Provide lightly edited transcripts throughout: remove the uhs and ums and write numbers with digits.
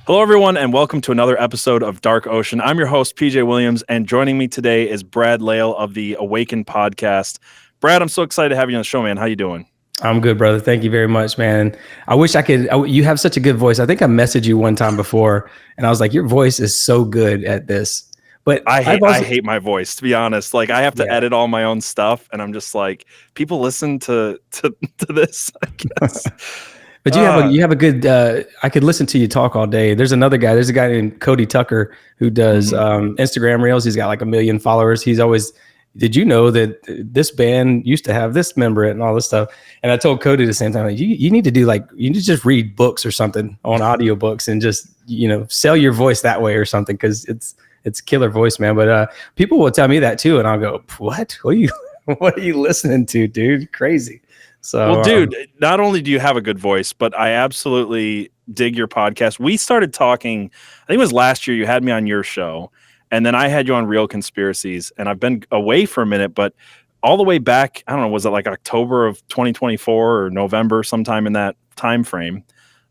Hello, everyone, and welcome to another episode of Dark Ocean. I'm your host, PJ Williams, and joining me today is Brad Lail of the Awaken podcast. Brad, I'm so excited to have you on the show, man. How you doing? I'm good, brother. Thank you very much, man. I wish I could. You have such a good voice. I think I messaged you one time before, and I was like, "Your voice is so good at this." But I hate my voice, to be honest. Like, I have to edit all my own stuff, and I'm just like, people listen to this, I guess. But you have a good. I could listen to you talk all day. There's another guy. There's a guy named Cody Tucker who does Instagram Reels. He's got like 1 million followers. He's always. Did you know that this band used to have this member and all this stuff? And I told Cody the same time, like, you need to do you need to just read books or something on audiobooks and just, sell your voice that way or something. Cause it's killer voice, man. But people will tell me that too. And I'll go, what are you listening to, dude? Crazy. So, well, dude, not only do you have a good voice, but I absolutely dig your podcast. We started talking, I think it was last year, you had me on your show. And then I had you on Real Conspiracies, and I've been away for a minute, but all the way back, I don't know, was it like October of 2024 or November, sometime in that time frame?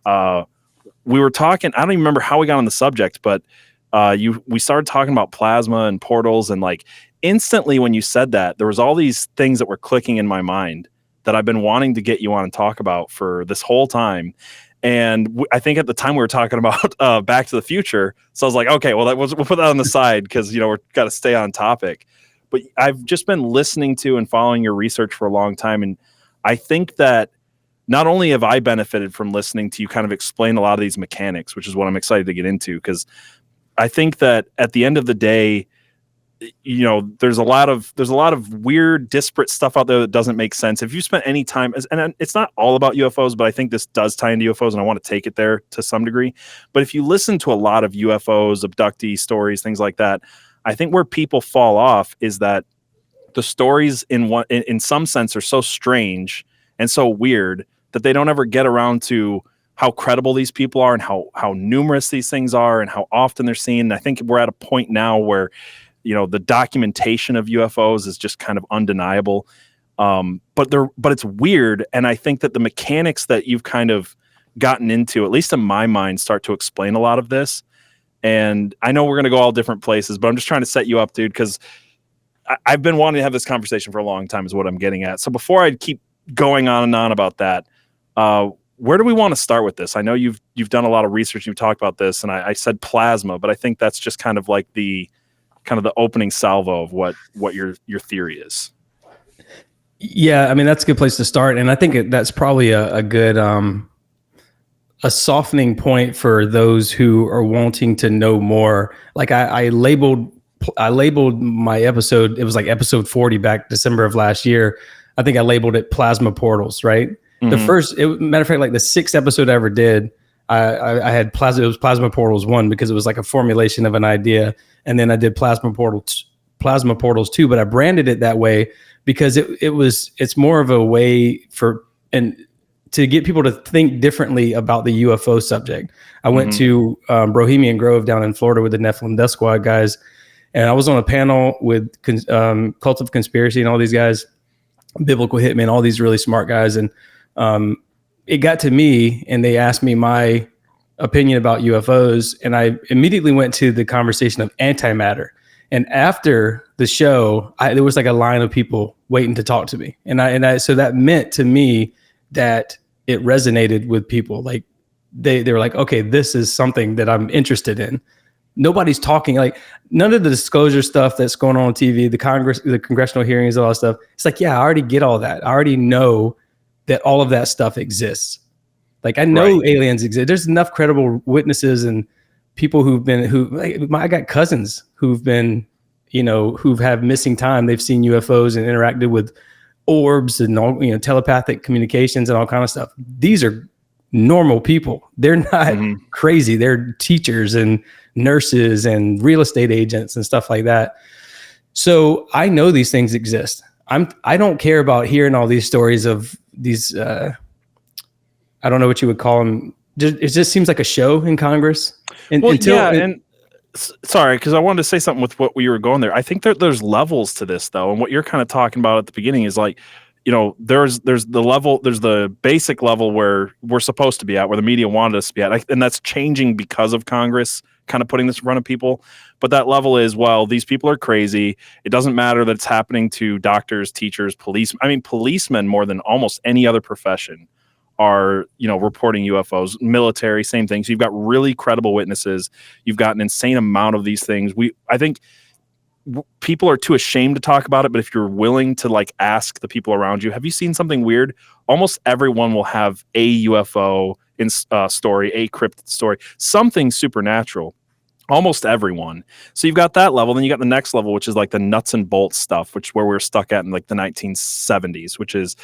We were talking, I don't even remember how we got on the subject, but we started talking about plasma and portals, and like instantly when you said that, there was all these things that were clicking in my mind that I've been wanting to get you on and talk about for this whole time. And I think at the time we were talking about Back to the Future. So I was like, okay, well, we'll put that on the side because, we've got to stay on topic. But I've just been listening to and following your research for a long time. And I think that not only have I benefited from listening to you kind of explain a lot of these mechanics, which is what I'm excited to get into, because I think that at the end of the day, there's a lot of weird, disparate stuff out there that doesn't make sense. If you spent any time, and it's not all about UFOs, but I think this does tie into UFOs, and I want to take it there to some degree. But if you listen to a lot of UFOs, abductee stories, things like that, I think where people fall off is that the stories in some sense are so strange and so weird that they don't ever get around to how credible these people are and how numerous these things are and how often they're seen. And I think we're at a point now where the documentation of UFOs is just kind of undeniable. But it's weird. And I think that the mechanics that you've kind of gotten into, at least in my mind, start to explain a lot of this. And I know we're going to go all different places, but I'm just trying to set you up, dude, because I've been wanting to have this conversation for a long time is what I'm getting at. So before I keep going on and on about that, where do we want to start with this? I know you've done a lot of research. You've talked about this, and I said plasma, but I think that's just kind of like the opening salvo of what your theory is. Yeah, I mean, that's a good place to start. And I think that's probably a good, a softening point for those who are wanting to know more. Like I labeled my episode, it was like episode 40 back December of last year. I think I labeled it Plasma Portals, right? Mm-hmm. The first, matter of fact, like the 6th episode I ever did, I had it was Plasma Portals 1 because it was like a formulation of an idea. And then I did Plasma Portals 2, but I branded it that way because it's more of a way to get people to think differently about the UFO subject. I went to Bohemian Grove down in Florida with the Nephilim Death Squad guys, and I was on a panel with Cult of Conspiracy and all these guys, Biblical Hitman, all these really smart guys, and it got to me, and they asked me my opinion about UFOs, and I immediately went to the conversation of antimatter. And after the show, there was like a line of people waiting to talk to me, and so that meant to me that it resonated with people. Like they were like, okay, this is something that I'm interested in. Nobody's talking, like none of the disclosure stuff that's going on TV, the congressional hearings, all that stuff. It's like, yeah, I already get all that. I already know that all of that stuff exists. Like I know aliens exist. There's enough credible witnesses and people I got cousins who've been, who've had missing time. They've seen UFOs and interacted with orbs and all, telepathic communications and all kind of stuff. These are normal people. They're not crazy. They're teachers and nurses and real estate agents and stuff like that. So I know these things exist. I don't care about hearing all these stories of these, I don't know what you would call them. It just seems like a show in Congress. Sorry, because I wanted to say something with what we were going there. I think that there's levels to this, though. And what you're kind of talking about at the beginning is like, there's the basic level where we're supposed to be at, where the media wanted us to be at, and that's changing because of Congress kind of putting this in front of people. But that level is, well, these people are crazy. It doesn't matter that it's happening to doctors, teachers, police. I mean, policemen more than almost any other profession are, reporting UFOs. Military, same thing. So you've got really credible witnesses. You've got an insane amount of these things. I think people are too ashamed to talk about it, but if you're willing to ask the people around you, have you seen something weird? Almost everyone will have a UFO story, a cryptid story, something supernatural. Almost everyone. So you've got that level. Then you got the next level, which is like the nuts and bolts stuff, where we're stuck at in the 1970s, which is,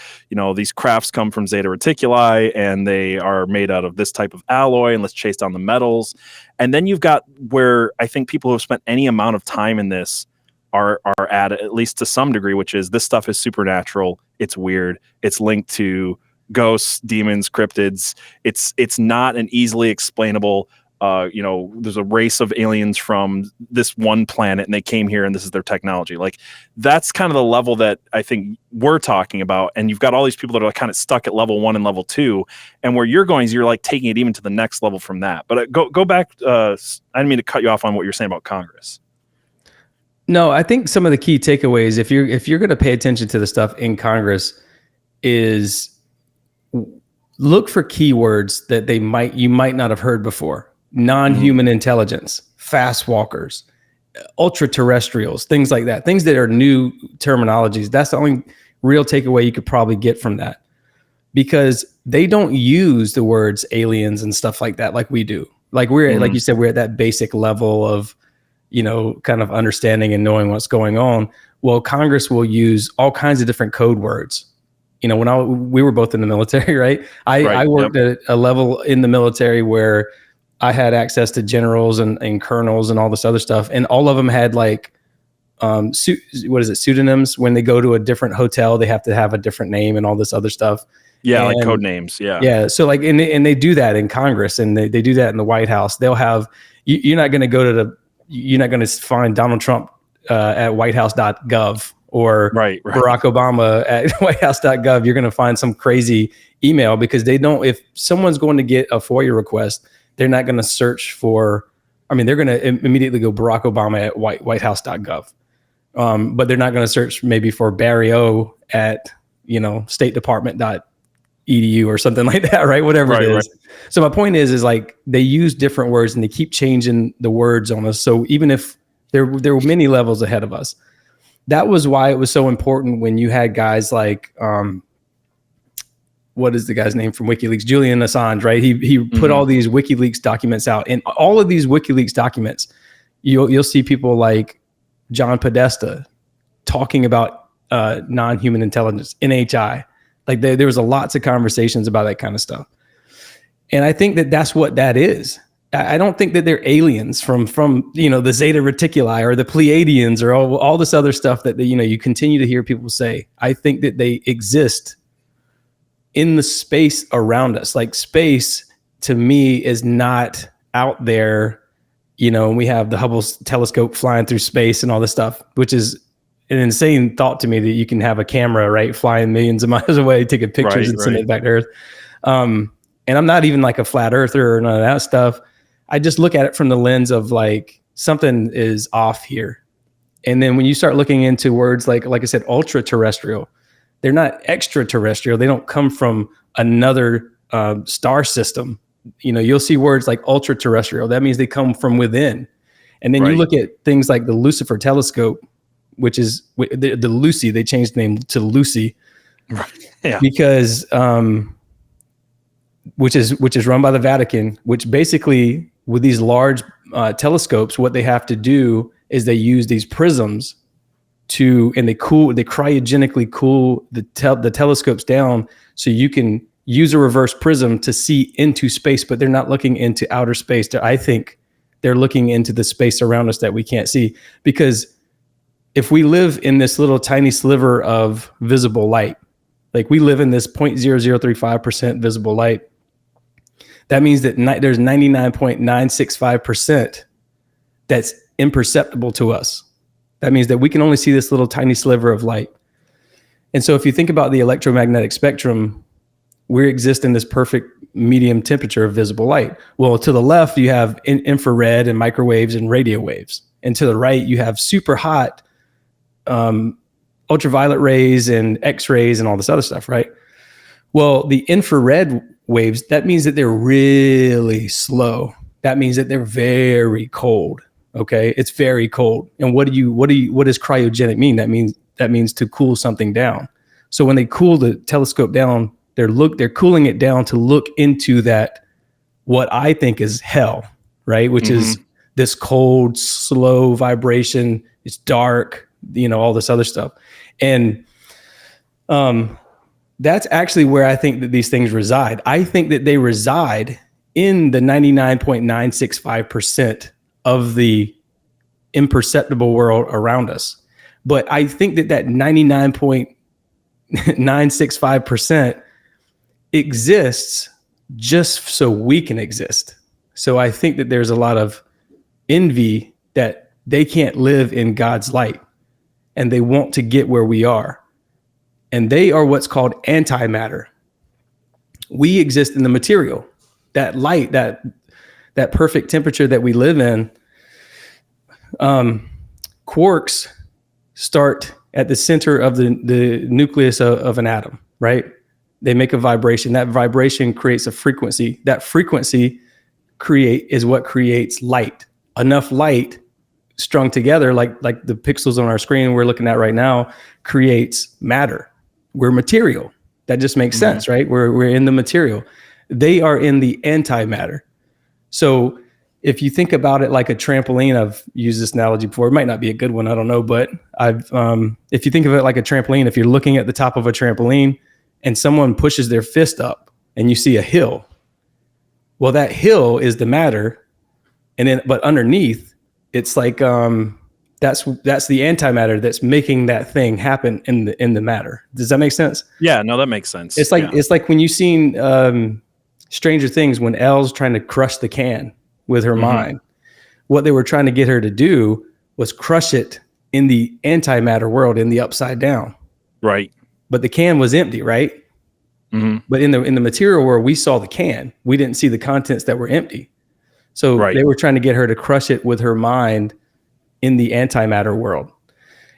these crafts come from Zeta Reticuli and they are made out of this type of alloy, and let's chase down the metals. And then you've got where I think people who have spent any amount of time in this are at least to some degree, which is this stuff is supernatural. It's weird. It's linked to ghosts, demons, cryptids. It's not an easily explainable, there's a race of aliens from this one planet and they came here and this is their technology. That's kind of the level that I think we're talking about. And you've got all these people that are kind of stuck at level 1 and level 2. And where you're going is you're taking it even to the next level from that. But go back. I didn't mean to cut you off on what you're saying about Congress. No, I think some of the key takeaways, if you're going to pay attention to the stuff in Congress, is look for keywords that you might not have heard before. Non-human intelligence, fast walkers, ultra terrestrials, things like that. Things that are new terminologies. That's the only real takeaway you could probably get from that, because they don't use the words aliens and stuff like that like we do. Like like you said, we're at that basic level of kind of understanding and knowing what's going on. Well, Congress will use all kinds of different code words. When we were both in the military, right? I worked at a level in the military where I had access to generals and colonels and all this other stuff. And all of them had pseudonyms. When they go to a different hotel, they have to have a different name and all this other stuff. Yeah, and, code names. Yeah. Yeah. So and they do that in Congress, and they do that in the White House. They'll have, you're not going to you're not going to find Donald Trump at whitehouse.gov or right. Barack Obama at whitehouse.gov. You're going to find some crazy email, because if someone's going to get a FOIA request, they're not going to search for, they're going to immediately go Barack Obama at whitehouse.gov. But they're not going to search maybe for Barry O at, statedepartment.edu or something like that, right? Whatever it is. Right. So my point is they use different words and they keep changing the words on us. So even if there were many levels ahead of us, that was why it was so important when you had guys like, what is the guy's name from WikiLeaks? Julian Assange, right? He put all these WikiLeaks documents out, and all of these WikiLeaks documents, you'll see people like John Podesta talking about non-human intelligence, NHI. There was lots of conversations about that kind of stuff. And I think that's what that is. I don't think that they're aliens from the Zeta Reticuli or the Pleiadians or all this other stuff that you continue to hear people say. I think that they exist in the space around us. Space to me is not out there, and we have the Hubble telescope flying through space and all this stuff, which is an insane thought to me, that you can have a camera, right, flying millions of miles away, taking pictures and send it back to Earth. And I'm not even a flat earther or none of that stuff. I just look at it from the lens of something is off here. And then when you start looking into words like I said, ultra terrestrial, they're not extraterrestrial. They don't come from another star system. You'll see words like ultra terrestrial. That means they come from within. And then you look at things like the Lucifer telescope, which is the Lucy. They changed the name to Lucy, because which is run by the Vatican. Which basically, with these large telescopes, what they have to do is they use these prisms and they cryogenically cool the telescopes down, so you can use a reverse prism to see into space, but they're not looking into outer space. I think they're looking into the space around us that we can't see, because if we live in this little tiny sliver of visible light, we live in this 0.0035% visible light, that means that there's 99.965% that's imperceptible to us. That means that we can only see this little tiny sliver of light. And so if you think about the electromagnetic spectrum, we exist in this perfect medium temperature of visible light. Well, to the left, you have infrared and microwaves and radio waves. And to the right, you have super hot ultraviolet rays and X-rays and all this other stuff, right? Well, the infrared waves, that means that they're really slow. That means that they're very cold. Okay, it's very cold. And what does cryogenic mean? That means to cool something down. So when they cool the telescope down, they're cooling it down to look into that, what I think is hell, right? Which is this cold, slow vibration. It's dark, all this other stuff. And that's actually where I think that these things reside. I think that they reside in the 99.965% of the imperceptible world around us. But I think that 99.965% exists just so we can exist. So I think that there's a lot of envy that they can't live in God's light and they want to get where we are. And they are what's called antimatter. We exist in the material, that light, that perfect temperature that we live in. Quarks start at the center of the nucleus of an atom, right? They make a vibration. That vibration creates a frequency. That frequency is what creates light. Enough light strung together, like the pixels on our screen we're looking at right now, creates matter. We're material. That just makes sense, right? We're in the material. They are in the antimatter. So if you think about it like a trampoline, I've used this analogy before. It might not be a good one, I don't know, but if you think of it like a trampoline, if you're looking at the top of a trampoline and someone pushes their fist up and you see a hill, well, that hill is the matter, but underneath, it's like that's the antimatter that's making that thing happen in the matter. Does that make sense? Yeah, no, that makes sense. It's like when you've seen Stranger Things, when Elle's trying to crush the can with her mind. What they were trying to get her to do was crush it in the antimatter world, in the upside down. Right. But the can was empty, right? But in the material world, we saw the can. We didn't see the contents that were empty. So they were trying to get her to crush it with her mind in the antimatter world.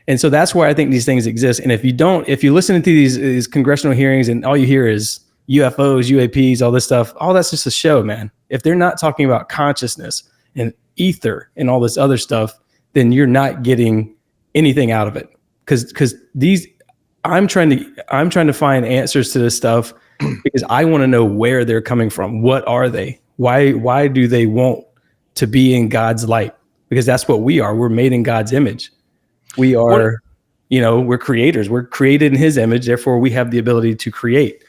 And so that's why I think these things exist. And if you listen to these congressional hearings and all you hear is UFOs, UAPs, all this stuff, all that's just a show, man. If they're not talking about consciousness and ether and all this other stuff, then you're not getting anything out of it. Because I'm trying to find answers to this stuff because I want to know where they're coming from. What are they? Why do they want to be in God's light? Because that's what we are. We're made in God's image. We are, we're creators. We're created in his image. Therefore, we have the ability to create.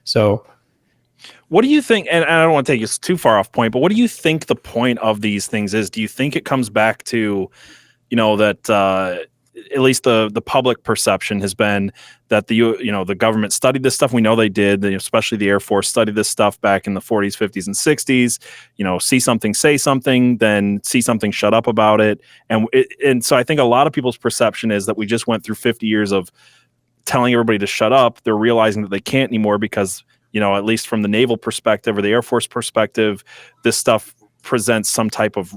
So what do you think? And I don't want to take us too far off point, but what do you think the point of these things is? Do you think it comes back to, that at least the public perception has been that the government studied this stuff? We know they did, especially the Air Force studied this stuff back in the 40s, 50s, and 60s. See something, say something, then see something, shut up about it. And so I think a lot of people's perception is that we just went through 50 years of telling everybody to shut up. They're realizing that they can't anymore because, at least from the naval perspective or the Air Force perspective, this stuff presents some type of,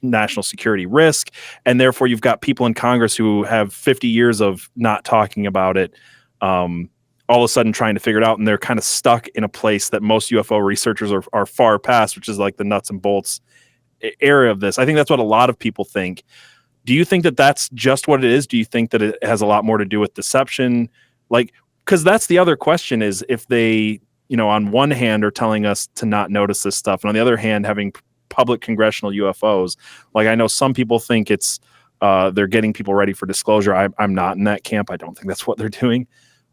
national security risk. And therefore you've got people in Congress who have 50 years of not talking about it, all of a sudden trying to figure it out. And they're kind of stuck in a place that most UFO researchers are far past, which is like the nuts and bolts area of this. I think that's what a lot of people think. Do you think that that's just what it is? Do you think that it has a lot more to do with deception? Because that's the other question is if they, on one hand are telling us to not notice this stuff, and on the other hand, having public congressional UFOs. I know some people think it's they're getting people ready for disclosure. I'm not in that camp. I don't think that's what they're doing.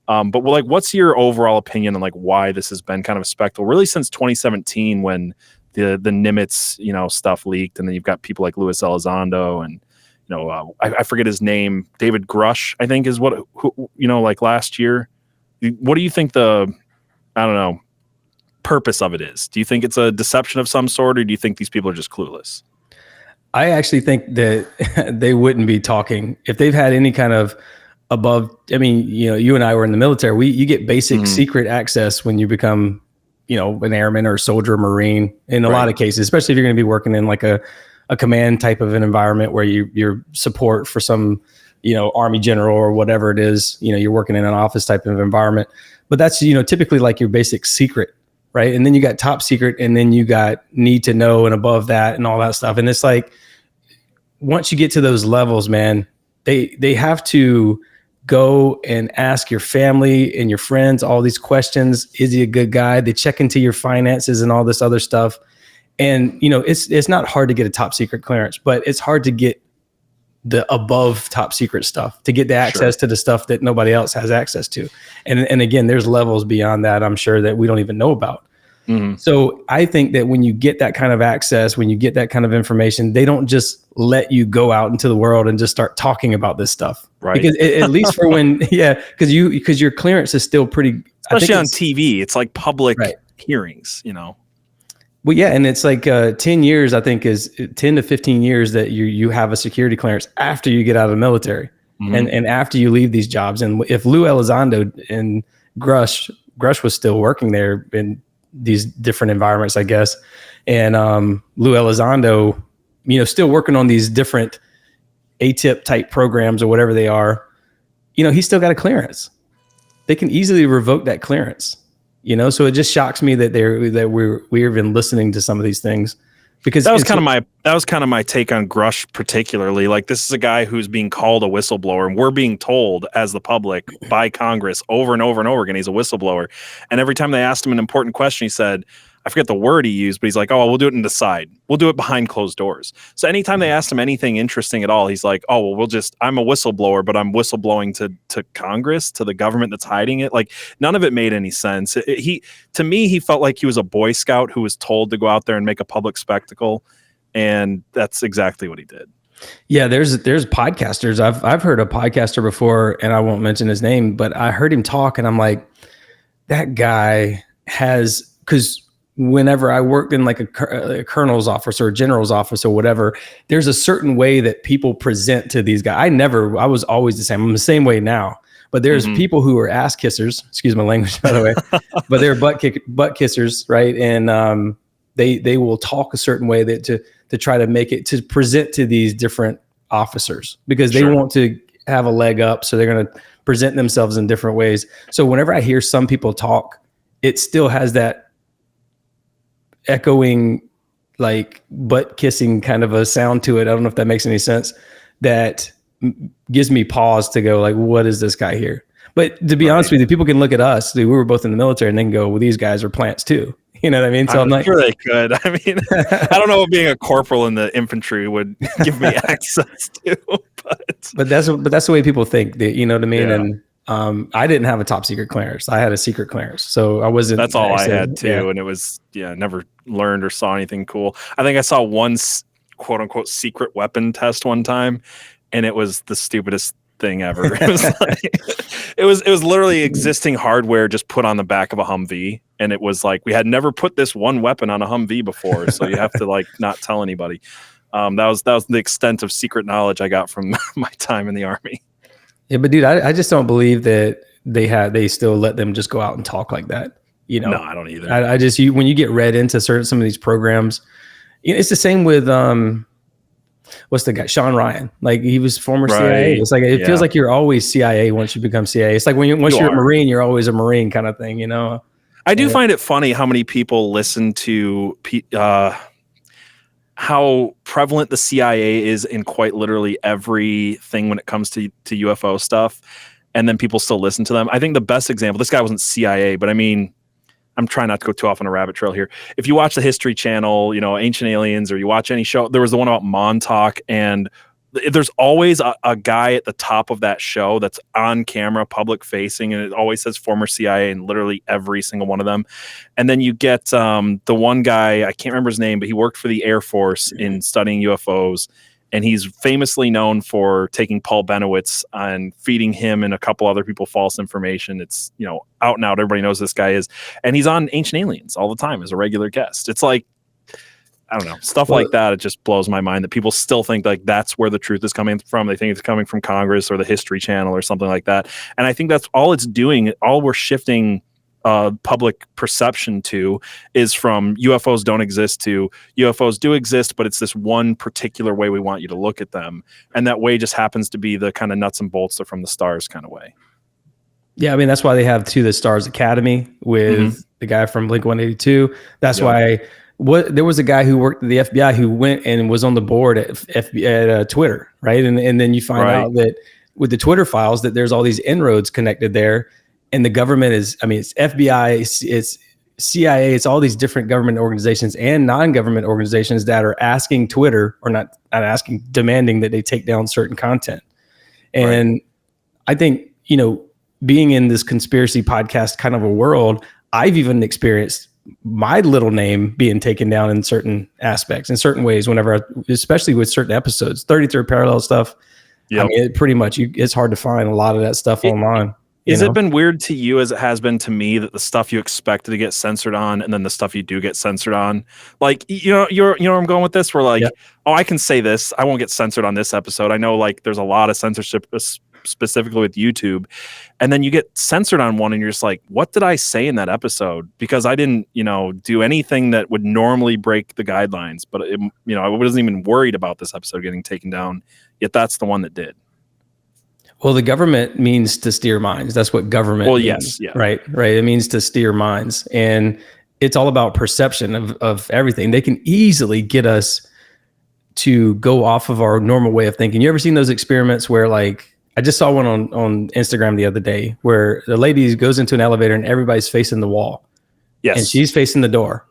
But what's your overall opinion on why this has been kind of a spectacle, really since 2017 when the Nimitz, stuff leaked, and then you've got people like Luis Elizondo and I forget his name, David Grush, I think is last year. What do you think purpose of it is? Do you think it's a deception of some sort, or do you think these people are just clueless? I actually think that they wouldn't be talking if they've had any kind of above. I mean, you and I were in the military. You get basic secret access when you become, an airman or a soldier or Marine in a lot of cases, especially if you're going to be working in like a command type of an environment where you're support for some, Army general or whatever it is, you're working in an office type of environment. But that's, typically like your basic secret, right? And then you got top secret, and then you got need to know and above that and all that stuff. And it's like, once you get to those levels, man, they have to go and ask your family and your friends all these questions. Is he a good guy? They check into your finances and all this other stuff. And, it's not hard to get a top secret clearance, but it's hard to get the above top secret stuff, to get the access to the stuff that nobody else has access to. And again, there's levels beyond that, I'm sure, that we don't even know about. So I think that when you get that kind of access, when you get that kind of information, they don't just let you go out into the world and just start talking about this stuff. Right. Because at least for when, because your clearance is still pretty, especially on TV. It's like public hearings, Well, yeah. And it's like 10 years, I think, is 10 to 15 years that you have a security clearance after you get out of the military and after you leave these jobs. And if Lou Elizondo and Grush was still working there in these different environments, I guess. And Lou Elizondo, still working on these different ATIP type programs or whatever they are, he's still got a clearance. They can easily revoke that clearance, so it just shocks me that we're even listening to some of these things. Because that was kind of my take on Grush particularly. Like, this is a guy who's being called a whistleblower, and we're being told as the public by Congress over and over and over again he's a whistleblower. And every time they asked him an important question, he said, I forget the word he used, but he's like, oh, well, we'll do it in the side. We'll do it behind closed doors. So anytime they asked him anything interesting at all, he's like, oh, well, I'm a whistleblower, but I'm whistleblowing to Congress, to the government that's hiding it. Like, none of it made any sense. To me, he felt like he was a Boy Scout who was told to go out there and make a public spectacle. And that's exactly what he did. Yeah, there's podcasters. I've heard a podcaster before, and I won't mention his name, but I heard him talk, and I'm like, that guy has, because whenever I worked in like a colonel's office or a general's office or whatever, there's a certain way that people present to these guys. I was always the same. I'm the same way now, but there's people who are ass kissers, excuse my language, by the way, but they're butt kissers. Right. And, they will talk a certain way that to try to make it, to present to these different officers, because they want to have a leg up. So they're going to present themselves in different ways. So whenever I hear some people talk, it still has that echoing, like butt kissing kind of a sound to it. I don't know if that makes any sense. That gives me pause to go like, what is this guy here? But to be honest with you, people can look at us. We were both in the military, and then go, well, these guys are plants too. You know what I mean? So I'm like, sure they could. I mean, I don't know what being a corporal in the infantry would give me access to, but that's the way people think. That, you know what I mean? Yeah. And I didn't have a top secret clearance. I had a secret clearance, so I wasn't. That's all I had too, and it was never learned or saw anything cool. I think I saw one quote unquote secret weapon test one time, and it was the stupidest thing ever. It was like, it was literally existing hardware just put on the back of a Humvee, and it was like we had never put this one weapon on a Humvee before, so you have to like not tell anybody. That was the extent of secret knowledge I got from my time in the Army. Yeah, but dude, I just don't believe that they still let them just go out and talk like that. You know, no, I don't either. I just when you get read into some of these programs, it's the same with what's the guy, Sean Ryan? Like, he was former CIA. It's like it feels like you're always CIA once you become CIA. It's like once you're a Marine, you're always a Marine kind of thing. You know. I do find it funny how many people listen to how prevalent the CIA is in quite literally everything when it comes to UFO stuff, and then people still listen to them. I think the best example, this guy wasn't CIA, but I mean, I'm trying not to go too off on a rabbit trail here. If you watch the History Channel, you know, Ancient Aliens, or you watch any show, there was the one about Montauk, and there's always a guy at the top of that show that's on camera, public facing, and it always says former CIA in literally every single one of them. And then you get the one guy, I can't remember his name, but he worked for the Air Force in studying UFOs. And he's famously known for taking Paul Benowitz and feeding him and a couple other people false information. It's, you know, out and out. Everybody knows this guy is. And he's on Ancient Aliens all the time as a regular guest. It's like, I don't know, stuff like that. It just blows my mind that people still think like that's where the truth is coming from. They think it's coming from Congress or the History Channel or something like that. And I think that's all it's doing. All we're shifting public perception to is from UFOs don't exist to UFOs do exist, but it's this one particular way we want you to look at them. And that way just happens to be the kind of nuts and bolts, they're from the stars kind of way. Yeah, I mean, that's why they have the Stars Academy with the guy from Blink-182. That's why there was a guy who worked at the FBI who went and was on the board at Twitter, right? And then you find out that with the Twitter files that there's all these inroads connected there, and the government is, I mean, it's FBI, it's CIA, it's all these different government organizations and non-government organizations that are asking Twitter, or not asking, demanding that they take down certain content. And I think, you know, being in this conspiracy podcast kind of a world, I've even experienced my little name being taken down in certain aspects, in certain ways, especially with certain episodes, 33rd Parallel stuff. I mean, pretty much it's hard to find a lot of that stuff online. Has it been weird to you as it has been to me that the stuff you expected to get censored on and then the stuff you do get censored on? Like, you know where I'm going with this? We're like, oh, I can say this. I won't get censored on this episode. I know like there's a lot of censorship specifically with YouTube. And then you get censored on one and you're just like, what did I say in that episode? Because I didn't, do anything that would normally break the guidelines. But, I wasn't even worried about this episode getting taken down. Yet that's the one that did. Well, the government means to steer minds. That's what government means, right? It means to steer minds. And it's all about perception of everything. They can easily get us to go off of our normal way of thinking. You ever seen those experiments where, like, I just saw one on Instagram the other day where the lady goes into an elevator and everybody's facing the wall. Yes. And she's facing the door.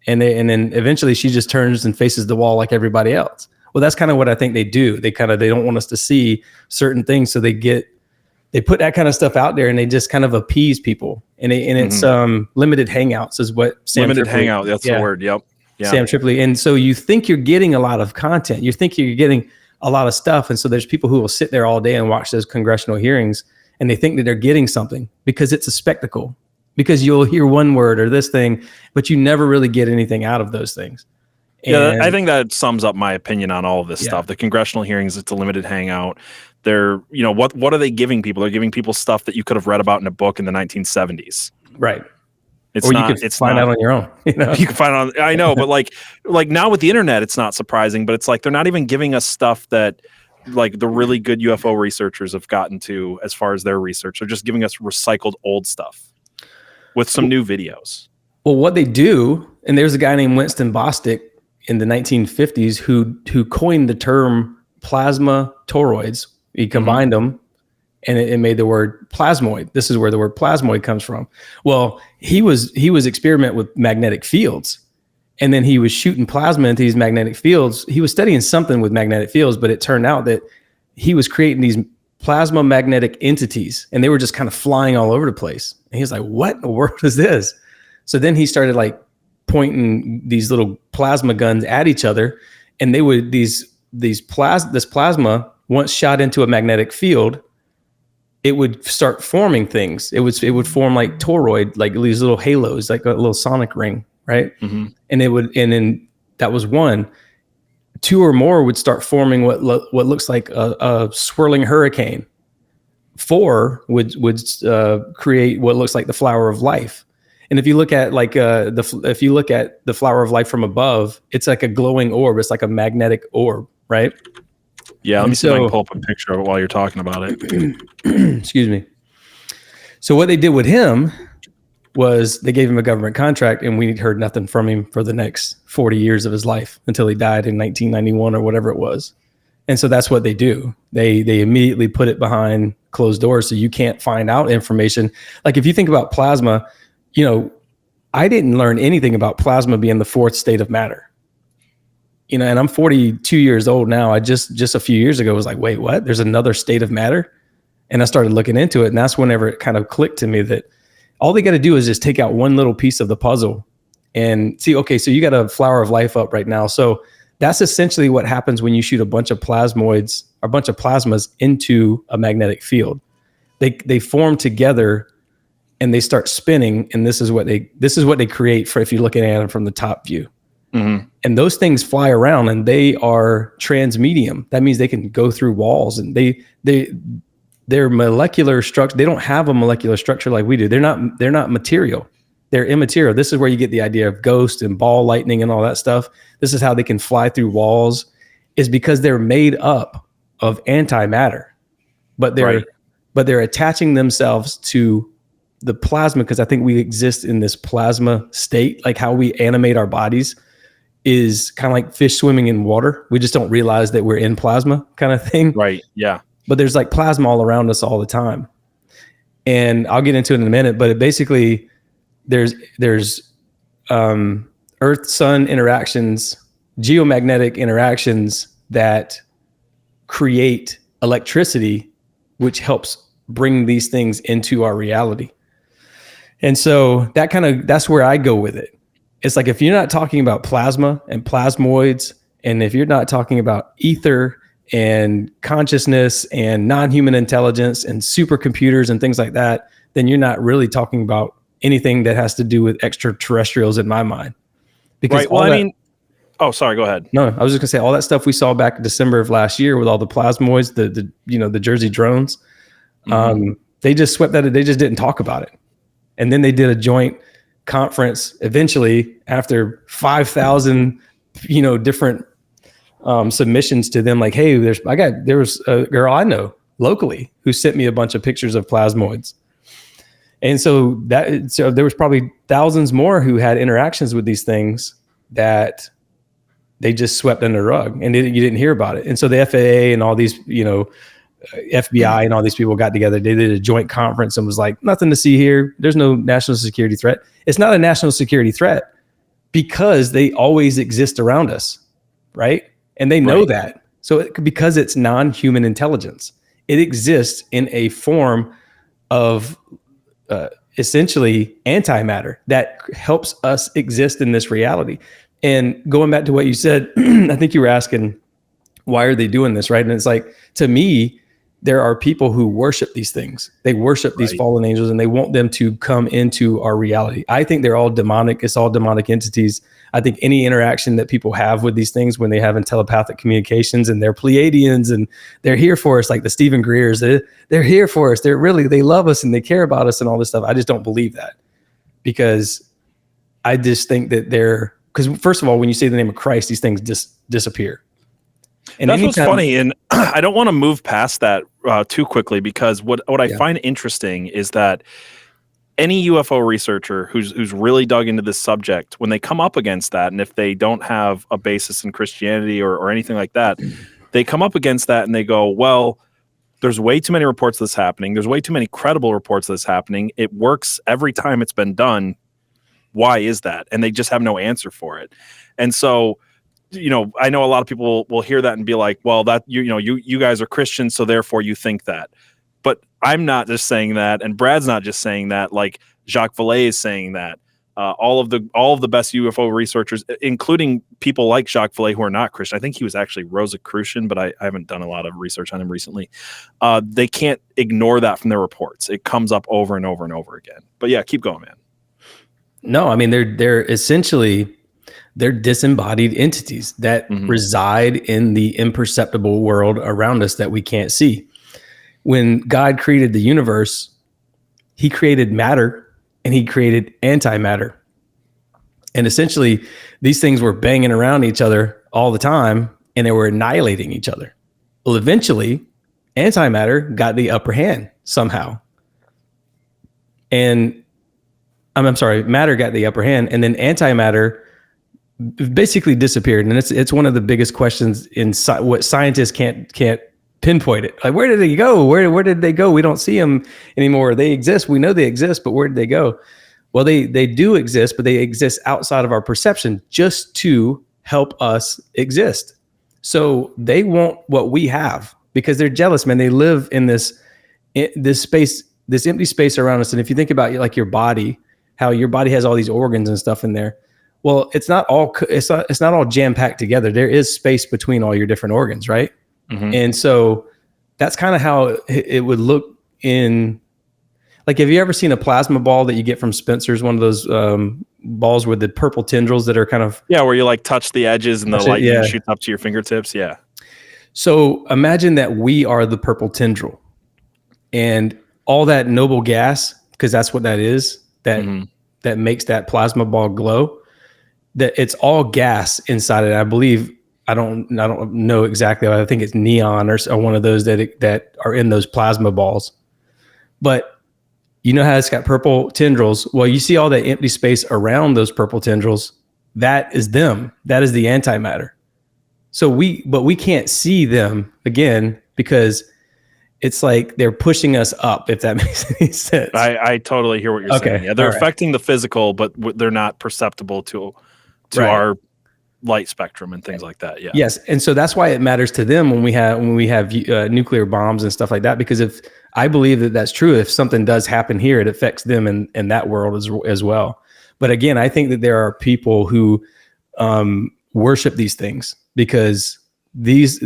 And then eventually she just turns and faces the wall like everybody else. Well, that's kind of what I think they do. They don't want us to see certain things. So they put that kind of stuff out there and they just kind of appease people. And it's limited hangouts is what hangout. That's the word. Yep. Yeah. Sam Tripoli. And so you think you're getting a lot of content. You think you're getting a lot of stuff. And so there's people who will sit there all day and watch those congressional hearings and they think that they're getting something because it's a spectacle, because you'll hear one word or this thing, but you never really get anything out of those things. And I think that sums up my opinion on all of this stuff. The congressional hearings, it's a limited hangout. They're, what are they giving people? They're giving people stuff that you could have read about in a book in the 1970s. Right. You can find out on your own. You can find out. I know, but like now with the internet, it's not surprising, but it's like they're not even giving us stuff that like the really good UFO researchers have gotten to as far as their research. They're just giving us recycled old stuff with some new videos. Well, what they do, and there's a guy named Winston Bostick in the 1950s who coined the term plasma toroids. He combined them and it made the word plasmoid. This is where the word plasmoid comes from. Well, he was experimenting with magnetic fields, and then he was shooting plasma into these magnetic fields. He was studying something with magnetic fields, but it turned out that he was creating these plasma magnetic entities, and they were just kind of flying all over the place. And he was like, what in the world is this? So then he started like pointing these little plasma guns at each other, and they would this plasma, once shot into a magnetic field, it would start forming things. It would form like toroid, like these little halos, like a little sonic ring, right? Mm-hmm. And then that was one. Two or more would start forming what looks like a swirling hurricane. Four would create what looks like the flower of life. And if you look at the flower of life from above, it's like a glowing orb. It's like a magnetic orb, right? Yeah, let me see if I can pull up a picture of it while you're talking about it. Excuse me. So what they did with him was they gave him a government contract, and we heard nothing from him for the next 40 years of his life until he died in 1991 or whatever it was. And so that's what they do. They immediately put it behind closed doors so you can't find out information. Like if you think about plasma, I didn't learn anything about plasma being the fourth state of matter. And I'm 42 years old now. I just a few years ago was like, wait, what? There's another state of matter? And I started looking into it. And that's whenever it kind of clicked to me that all they got to do is just take out one little piece of the puzzle and see, okay, so you got a flower of life up right now. So that's essentially what happens when you shoot a bunch of plasmoids or a bunch of plasmas into a magnetic field. They form together and they start spinning. And this is what they create for, if you look at it from the top view. And those things fly around, and they are transmedium. That means they can go through walls, and their molecular structure, they don't have a molecular structure like we do. They're not material. They're immaterial. This is where you get the idea of ghost and ball lightning and all that stuff. This is how they can fly through walls, is because they're made up of antimatter, but they're attaching themselves to the plasma, because I think we exist in this plasma state. Like how we animate our bodies is kind of like fish swimming in water. We just don't realize that we're in plasma, kind of thing. Right. Yeah. But there's like plasma all around us all the time. And I'll get into it in a minute, but it basically there's Earth-Sun interactions, geomagnetic interactions that create electricity, which helps bring these things into our reality. And so that's where I go with it. It's like, if you're not talking about plasma and plasmoids, and if you're not talking about ether and consciousness and non-human intelligence and supercomputers and things like that, then you're not really talking about anything that has to do with extraterrestrials in my mind. Because right. Well, I mean, oh, sorry, go ahead. No, I was just gonna say all that stuff we saw back in December of last year with all the plasmoids, the Jersey drones. They just swept that. They just didn't talk about it. And then they did a joint conference eventually after 5,000, different submissions to them. Like, hey, there was a girl I know locally who sent me a bunch of pictures of plasmoids. And so there was probably thousands more who had interactions with these things that they just swept under the rug, and you didn't hear about it. And so the FAA and all these, FBI and all these people got together. They did a joint conference and was like, nothing to see here. There's no national security threat. It's not a national security threat because they always exist around us, right? And they know that. So because it's non-human intelligence, it exists in a form of essentially antimatter that helps us exist in this reality. And going back to what you said, I think you were asking, why are they doing this, right? And it's like, to me, there are people who worship these things. They worship these fallen angels, and they want them to come into our reality. I think they're all demonic. It's all demonic entities. I think any interaction that people have with these things when they have in telepathic communications, and they're Pleiadians and they're here for us, like the Stephen Greers, they're here for us. They love us and they care about us and all this stuff. I just don't believe that, because I just think that because first of all, when you say the name of Christ, these things just disappear. And that's what's funny, and I don't want to move past that too quickly, because what I find interesting is that any UFO researcher who's really dug into this subject, when they come up against that, and if they don't have a basis in Christianity or anything like that, they come up against that and they go, well, there's way too many reports of this happening. There's way too many credible reports of this happening. It works every time it's been done. Why is that? And they just have no answer for it. And so, I know a lot of people will hear that and be like, well, that you guys are Christians, so therefore you think that. But I'm not just saying that, and Brad's not just saying that. Like Jacques Vallée is saying that. All of the best UFO researchers, including people like Jacques Vallée, who are not Christian. I think he was actually Rosicrucian, but I haven't done a lot of research on him recently. They can't ignore that from their reports. It comes up over and over and over again. But yeah, keep going, man. No, I mean, they're essentially, they're disembodied entities that reside in the imperceptible world around us that we can't see. When God created the universe, he created matter and he created antimatter. And essentially, these things were banging around each other all the time, and they were annihilating each other. Well, eventually, antimatter got the upper hand somehow. And I'm sorry, matter got the upper hand, and then antimatter basically disappeared. And it's one of the biggest questions in what scientists can't pinpoint it. Like, where did they go? Where did they go? We don't see them anymore. They exist. We know they exist, but where did they go? Well, they do exist, but they exist outside of our perception just to help us exist. So they want what we have because they're jealous, man. They live in this space, this empty space around us. And if you think about like your body, how your body has all these organs and stuff in there. Well, it's not all jam packed together. There is space between all your different organs, right? Mm-hmm. And so that's kind of how it would look in. Like, have you ever seen a plasma ball that you get from Spencer's, one of those balls with the purple tendrils that are kind of where you like touch the edges and the lightning yeah. shoots up to your fingertips. Yeah. So imagine that we are the purple tendril, and all that noble gas, because that's what that is, that makes that plasma ball glow. That it's all gas inside it. I believe I don't know exactly. I think it's neon or one of those that are in those plasma balls. But you know how it's got purple tendrils? Well, you see all that empty space around those purple tendrils. That is them. That is the antimatter. So we can't see them again because it's like they're pushing us up, if that makes any sense. I totally hear what you're saying. Yeah, they're affecting the physical, but they're not perceptible to our light spectrum and things like that. Yeah. Yes, and so that's why it matters to them when we have nuclear bombs and stuff like that. Because if I believe that that's true, if something does happen here, it affects them in that world as well. But again, I think that there are people who worship these things because this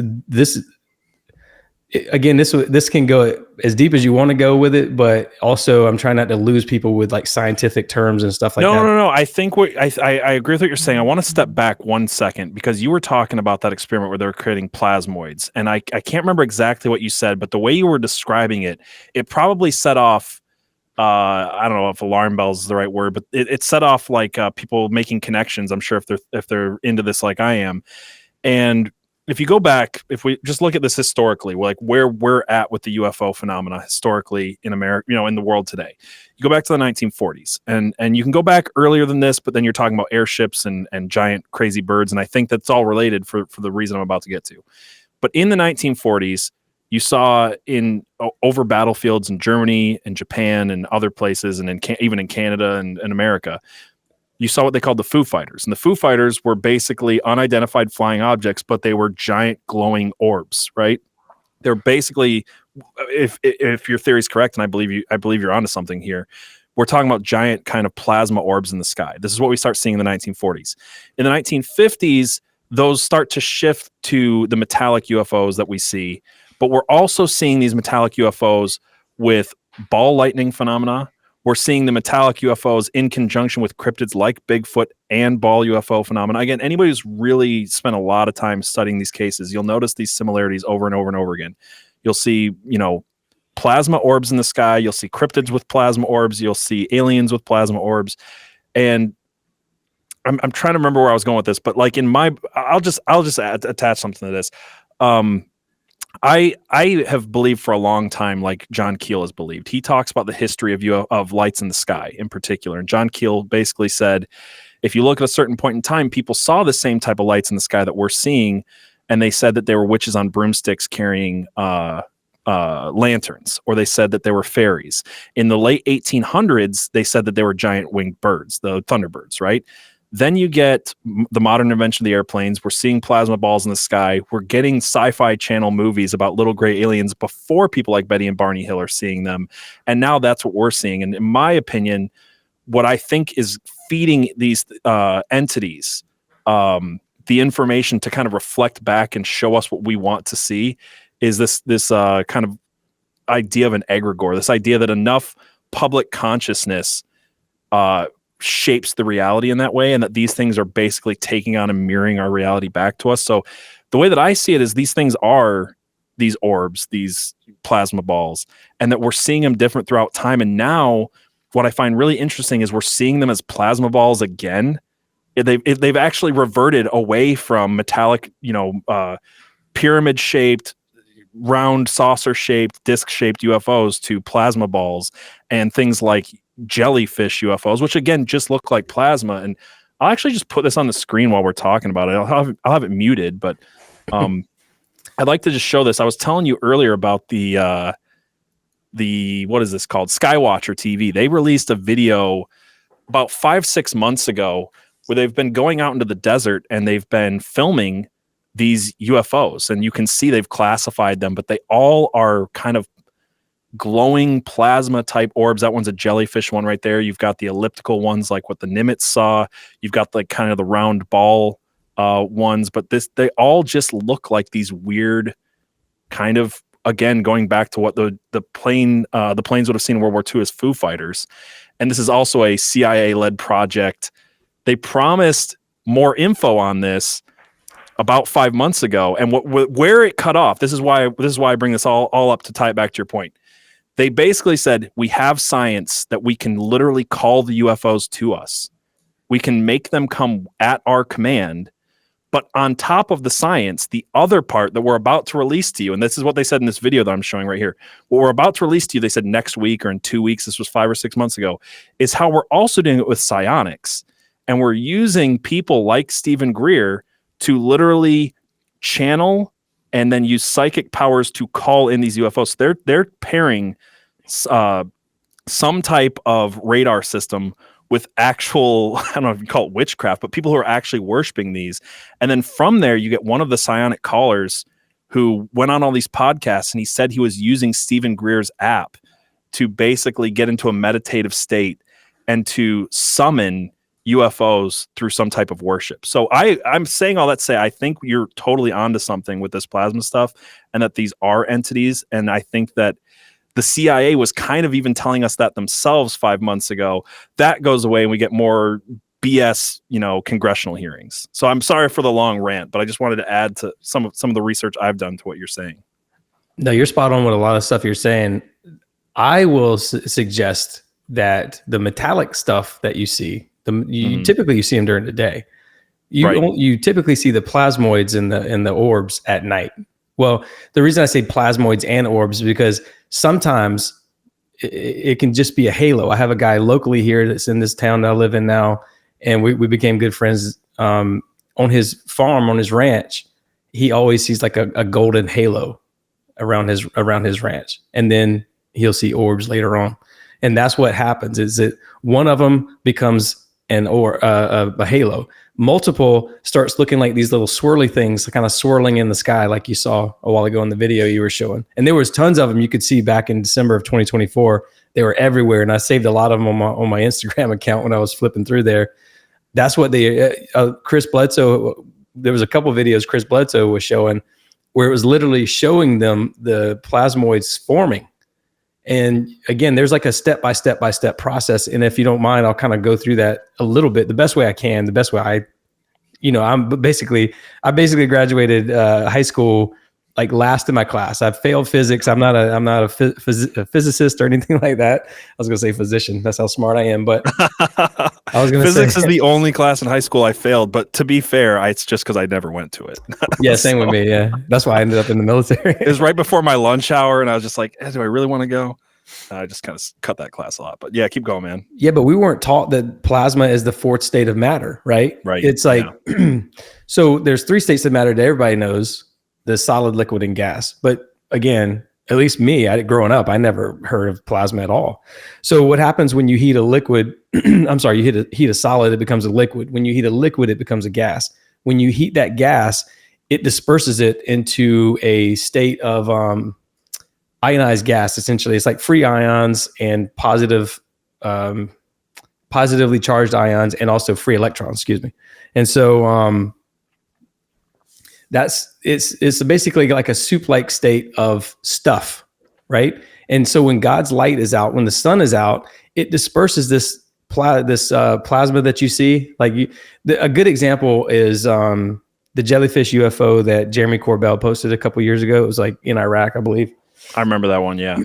can go as deep as you want to go with it, but also I'm trying not to lose people with like scientific terms and stuff like that. No. I think I agree with what you're saying. I want to step back 1 second because you were talking about that experiment where they're creating plasmoids, and I can't remember exactly what you said, but the way you were describing it, it probably set off. I don't know if alarm bells is the right word, but it set off like people making connections. I'm sure if they're into this like I am, and if you go back, if we just look at this historically, like where we're at with the UFO phenomena historically in America, in the world today, you go back to the 1940s, and you can go back earlier than this, but then you're talking about airships and giant crazy birds, and I think that's all related for the reason I'm about to get to. But in the 1940s, you saw over battlefields in Germany and Japan and other places, and even in Canada and America, you saw what they called the Foo Fighters. And the Foo Fighters were basically unidentified flying objects, but they were giant glowing orbs, right? They're basically, if your theory is correct, and I believe you're onto something here, we're talking about giant kind of plasma orbs in the sky. This is what we start seeing in the 1940s. In the 1950s, those start to shift to the metallic UFOs that we see, but we're also seeing these metallic UFOs with ball lightning phenomena. We're seeing the metallic UFOs in conjunction with cryptids like Bigfoot and ball UFO phenomena. Again, anybody who's really spent a lot of time studying these cases, you'll notice these similarities over and over and over again. You'll see, plasma orbs in the sky. You'll see cryptids with plasma orbs. You'll see aliens with plasma orbs. And I'm trying to remember where I was going with this, but like I'll just attach something to this. I have believed for a long time, like John Keel has believed. He talks about the history of lights in the sky in particular. And John Keel basically said, if you look at a certain point in time, people saw the same type of lights in the sky that we're seeing. And they said that they were witches on broomsticks carrying lanterns, or they said that they were fairies. In the late 1800s, they said that they were giant winged birds, the thunderbirds, right? Then you get the modern invention of the airplanes. We're seeing plasma balls in the sky. We're getting sci-fi channel movies about little gray aliens before people like Betty and Barney Hill are seeing them. And now that's what we're seeing. And in my opinion, what I think is feeding these entities the information to kind of reflect back and show us what we want to see is this kind of idea of an egregore, this idea that enough public consciousness shapes the reality in that way, and that these things are basically taking on and mirroring our reality back to us. So the way that I see it is these things are these orbs, these plasma balls, and that we're seeing them different throughout time. And now what I find really interesting is we're seeing them as plasma balls again. They've actually reverted away from metallic, pyramid shaped, round saucer shaped, disc shaped UFOs to plasma balls and things like jellyfish UFOs, which again just look like plasma. And I'll actually just put this on the screen while we're talking about it. I'll have it muted, but I'd like to just show this. I was telling you earlier about the what is this called? Skywatcher TV. They released a video about 5-6 months ago where they've been going out into the desert and they've been filming these UFOs, and you can see they've classified them, but they all are kind of glowing plasma type orbs. That one's a jellyfish one right there. You've got the elliptical ones like what the Nimitz saw. You've got like kind of the round ball ones, but they all just look like these weird kind of, again, going back to what the planes would have seen in World War II as Foo Fighters. And this is also a CIA led project They promised more info on this about 5 months ago, and where it cut off. This is why I bring this all up to tie it back to your point. They basically said, we have science that we can literally call the UFOs to us. We can make them come at our command. But on top of the science, the other part that we're about to release to you, and this is what they said in this video that I'm showing right here, what we're about to release to you, they said next week or in 2 weeks, this was 5 or 6 months ago, is how we're also doing it with psionics. And we're using people like Stephen Greer to literally channel and then use psychic powers to call in these UFOs. So they're pairing some type of radar system with actual, I don't know if you call it witchcraft, but people who are actually worshiping these. And then from there, you get one of the psionic callers who went on all these podcasts, and he said he was using Stephen Greer's app to basically get into a meditative state and to summon UFOs through some type of worship. So I'm saying all that to say, I think you're totally onto something with this plasma stuff, and that these are entities. And I think that the CIA was kind of even telling us that themselves 5 months ago. That goes away and we get more BS, congressional hearings. So I'm sorry for the long rant, but I just wanted to add to some of the research I've done to what you're saying. No, you're spot on with a lot of stuff you're saying. I will suggest that the metallic stuff that you see, typically you see them during the day. You typically see the plasmoids in the orbs at night. Well, the reason I say plasmoids and orbs is because sometimes it can just be a halo. I have a guy locally here that's in this town that I live in now, and we became good friends. On his farm, on his ranch, he always sees like a golden halo around his ranch, and then he'll see orbs later on. And that's what happens, is that one of them becomes a halo. Multiple starts looking like these little swirly things kind of swirling in the sky, like you saw a while ago in the video you were showing. And there was tons of them you could see back in December of 2024. They were everywhere, and I saved a lot of them on my Instagram account when I was flipping through there. That's what Chris Bledsoe, there was a couple videos Chris Bledsoe was showing where it was literally showing them the plasmoids forming. And again, there's like a step-by-step process. And if you don't mind, I'll kind of go through that a little bit, the best way I can, the best way I basically graduated high school like last in my class. I failed physics. I'm not a physicist or anything like that. I was going to say physician. That's how smart I am. But I was going to say physics is the only class in high school I failed. But to be fair, it's just because I never went to it. Yeah, same with me. Yeah, that's why I ended up in the military. It was right before my lunch hour, and I was just like, do I really want to go? I just kind of cut that class a lot. But yeah, keep going, man. Yeah, but we weren't taught that plasma is the fourth state of matter, right? Right. It's like, so there's 3 states of matter that everybody knows: the solid, liquid, and gas. But again, at least me, growing up, I never heard of plasma at all. So what happens when you heat a liquid? I'm sorry, you heat a solid, it becomes a liquid. When you heat a liquid, it becomes a gas. When you heat that gas, it disperses it into a state of ionized gas. Essentially, it's like free ions and positively charged ions, and also free electrons. Excuse me. And so it's basically like a soup-like state of stuff, right? And so when God's light is out, when the sun is out, it disperses this plasma that you see. Like a good example is the jellyfish UFO that Jeremy Corbell posted a couple years ago. It was like in Iraq, I believe. I remember that one. Yeah.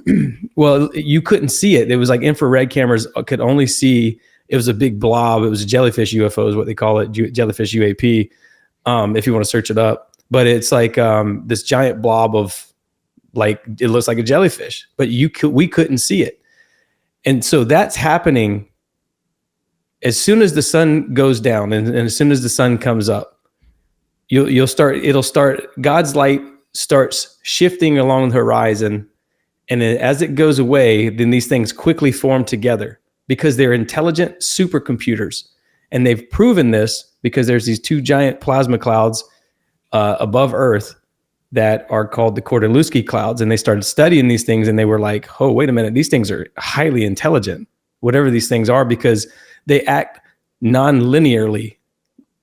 Well, you couldn't see it. It was like infrared cameras could only see. It was a big blob. It was a jellyfish UFO is what they call it. Jellyfish UAP. If you want to search it up. But it's like this giant blob of, like, it looks like a jellyfish, but we couldn't see it. And so that's happening as soon as the sun goes down, and as soon as the sun comes up, it'll start, God's light starts shifting along the horizon. And then as it goes away, then these things quickly form together because they're intelligent supercomputers. And they've proven this because there's these 2 giant plasma clouds above Earth that are called the Kordylewski clouds. And they started studying these things, and they were like, oh, wait a minute, these things are highly intelligent, whatever these things are, because they act non-linearly.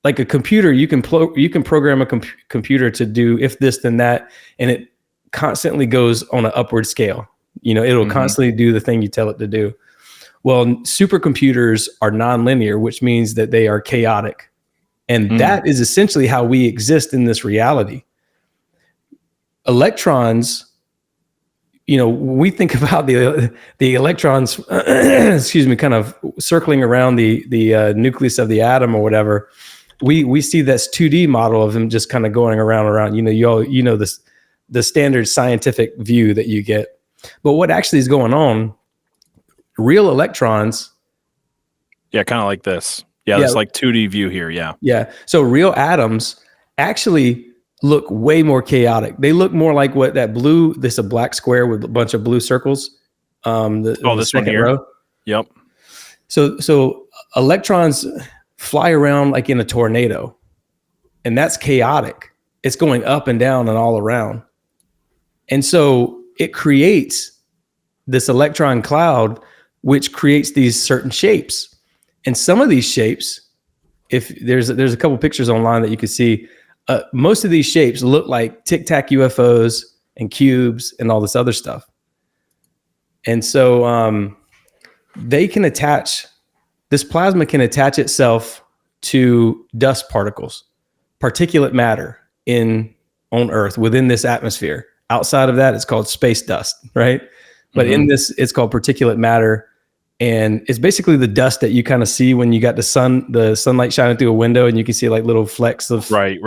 Like a computer, you can program a computer to do if this, then that, and it constantly goes on an upward scale. It'll constantly do the thing you tell it to do. Well, supercomputers are nonlinear, which means that they are chaotic. And that is essentially how we exist in this reality. Electrons, we think about the electrons, excuse me, kind of circling around the nucleus of the atom or whatever. We see this 2D model of them just kind of going around. This the standard scientific view that you get. But what actually is going on? Real electrons. Yeah, kind of like this. Yeah, there's like 2D view here. Yeah. Yeah. So real atoms actually look way more chaotic. They look more like what that blue, this is a black square with a bunch of blue circles. The second one here. row. Yep. So electrons fly around like in a tornado, and that's chaotic. It's going up and down and all around. And so it creates this electron cloud, which creates these certain shapes. And some of these shapes, if there's a couple pictures online that you can see, most of these shapes look like tic-tac UFOs and cubes and all this other stuff. And so this plasma can attach itself to dust particles, particulate matter on Earth within this atmosphere. Outside of that, it's called space dust, right? But in this, it's called particulate matter. And it's basically the dust that you kind of see when you got the sunlight shining through a window, and you can see like little flecks of right.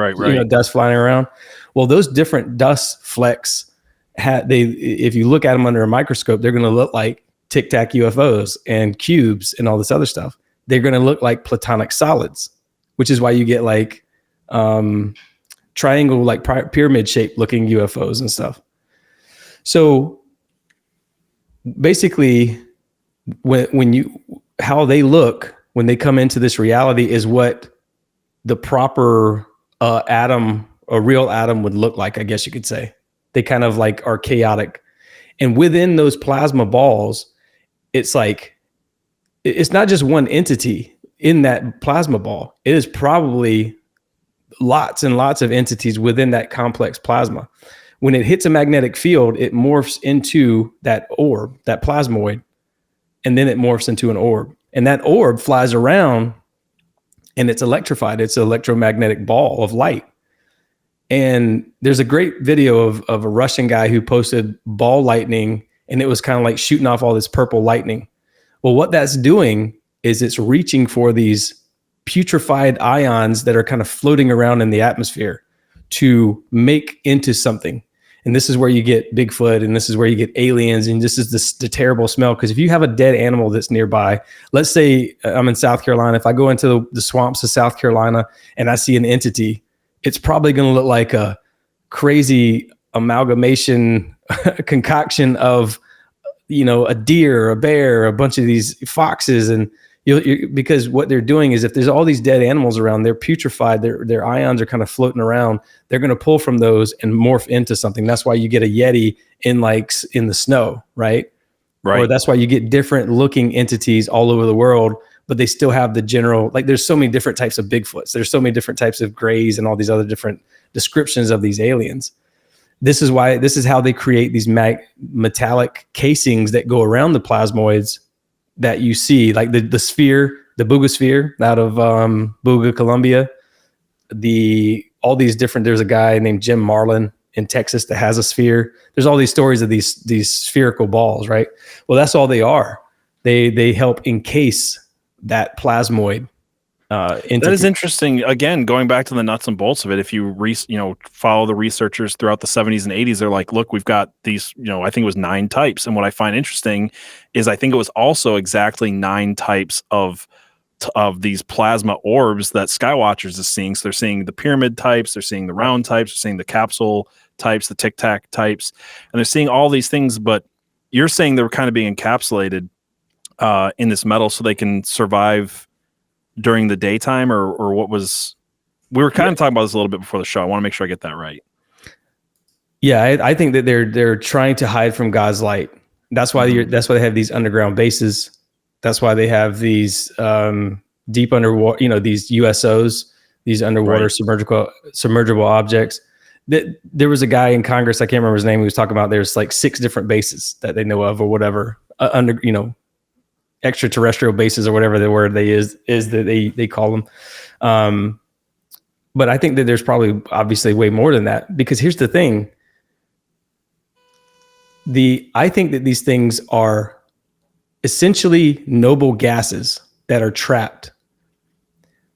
Dust flying around. Well, those different dust flecks, if you look at them under a microscope, they're going to look like tic-tac UFOs and cubes and all this other stuff. They're going to look like platonic solids, which is why you get like triangle, like pyramid shaped looking UFOs and stuff. So basically, how they look when they come into this reality is what the proper atom, a real atom, would look like, I guess you could say. They kind of like are chaotic. And within those plasma balls, it's like, it's not just one entity in that plasma ball. It is probably lots and lots of entities within that complex plasma. When it hits a magnetic field, it morphs into that orb, that plasmoid, and then it morphs into an orb. And that orb flies around and it's electrified. It's an electromagnetic ball of light. And there's a great video of a Russian guy who posted ball lightning, and it was kind of like shooting off all this purple lightning. Well, what that's doing is it's reaching for these putrefied ions that are kind of floating around in the atmosphere to make into something. And this is where you get Bigfoot, and this is where you get aliens, and this is the terrible smell. Because if you have a dead animal that's nearby, let's say I'm in South Carolina, if I go into the swamps of South Carolina and I see an entity, it's probably going to look like a crazy amalgamation, concoction of, a deer, a bear, a bunch of these foxes. And because what they're doing is, if there's all these dead animals around, they're putrefied, their ions are kind of floating around. They're going to pull from those and morph into something. That's why you get a Yeti in the snow, right? Right. Or that's why you get different looking entities all over the world, but they still have the general, like there's so many different types of Bigfoots. There's so many different types of grays and all these other different descriptions of these aliens. This is how they create these metallic casings that go around the plasmoids that you see, like the sphere, the Booga sphere out of Booga, Colombia. All these different, there's a guy named Jim Marlin in Texas that has a sphere. There's all these stories of these spherical balls, right? Well, that's all they are. They help encase that plasmoid. That is interesting. Again, going back to the nuts and bolts of it, if you follow the researchers throughout the 70s and 80s, they're like, look, we've got these, I think it was 9 types. And what I find interesting is I think it was also exactly 9 types of these plasma orbs that Skywatchers is seeing. So they're seeing the pyramid types, they're seeing the round types, they're seeing the capsule types, the tic-tac types, and they're seeing all these things. But you're saying they were kind of being encapsulated in this metal so they can survive during the daytime, or what was, we were kind of talking about this a little bit before the show. I want to make sure I get that right. Yeah, I think that they're trying to hide from God's light. That's why that's why they have these underground bases. That's why they have these deep underwater, these USOs, these underwater submergible objects. There was a guy in Congress, I can't remember his name, who was talking about there's like 6 different bases that they know of or whatever extraterrestrial bases or whatever the word is that they call them. But I think that there's probably obviously way more than that, because here's the thing. I think that these things are essentially noble gases that are trapped.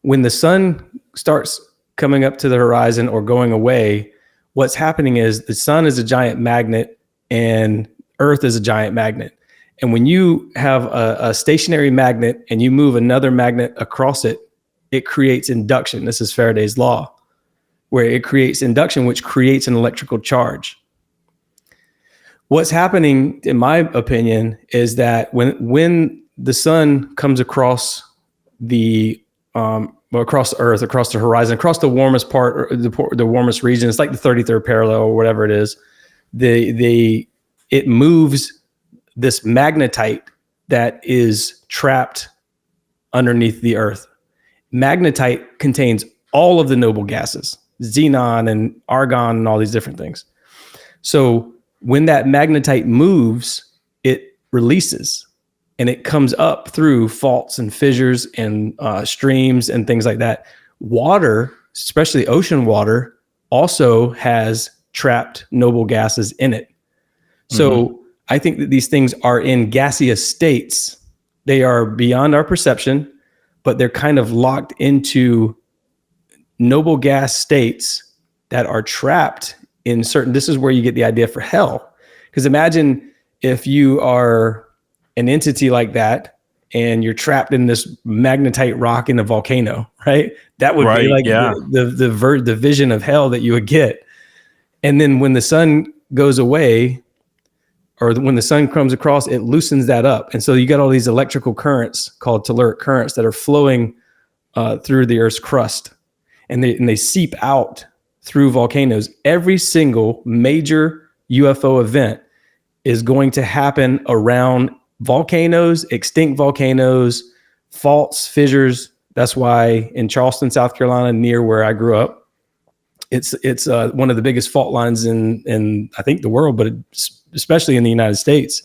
When the sun starts coming up to the horizon or going away, what's happening is the sun is a giant magnet and Earth is a giant magnet. And when you have a stationary magnet and you move another magnet across it, it creates induction. This is Faraday's law, where it creates induction, which creates an electrical charge. What's happening, in my opinion, is that when the sun comes across across Earth, across the horizon, across the warmest part, the warmest region, it's like the 33rd parallel or whatever it is, it moves this magnetite that is trapped underneath the Earth. Magnetite contains all of the noble gases, xenon and argon and all these different things. So when that magnetite moves, it releases and it comes up through faults and fissures and streams and things like that. Water, especially ocean water, also has trapped noble gases in it. So I think that these things are in gaseous states. They are beyond our perception, but they're kind of locked into noble gas states that are trapped in certain. This is where you get the idea for hell. Because imagine if you are an entity like that and you're trapped in this magnetite rock in a volcano, right? That would be like the vision of hell that you would get. And then when the sun goes away, or when the sun comes across, it loosens that up. And so you got all these electrical currents called telluric currents that are flowing through the Earth's crust. And they seep out through volcanoes. Every single major UFO event is going to happen around volcanoes, extinct volcanoes, faults, fissures. That's why in Charleston, South Carolina, near where I grew up, it's one of the biggest fault lines in I think the world, but especially in the United States.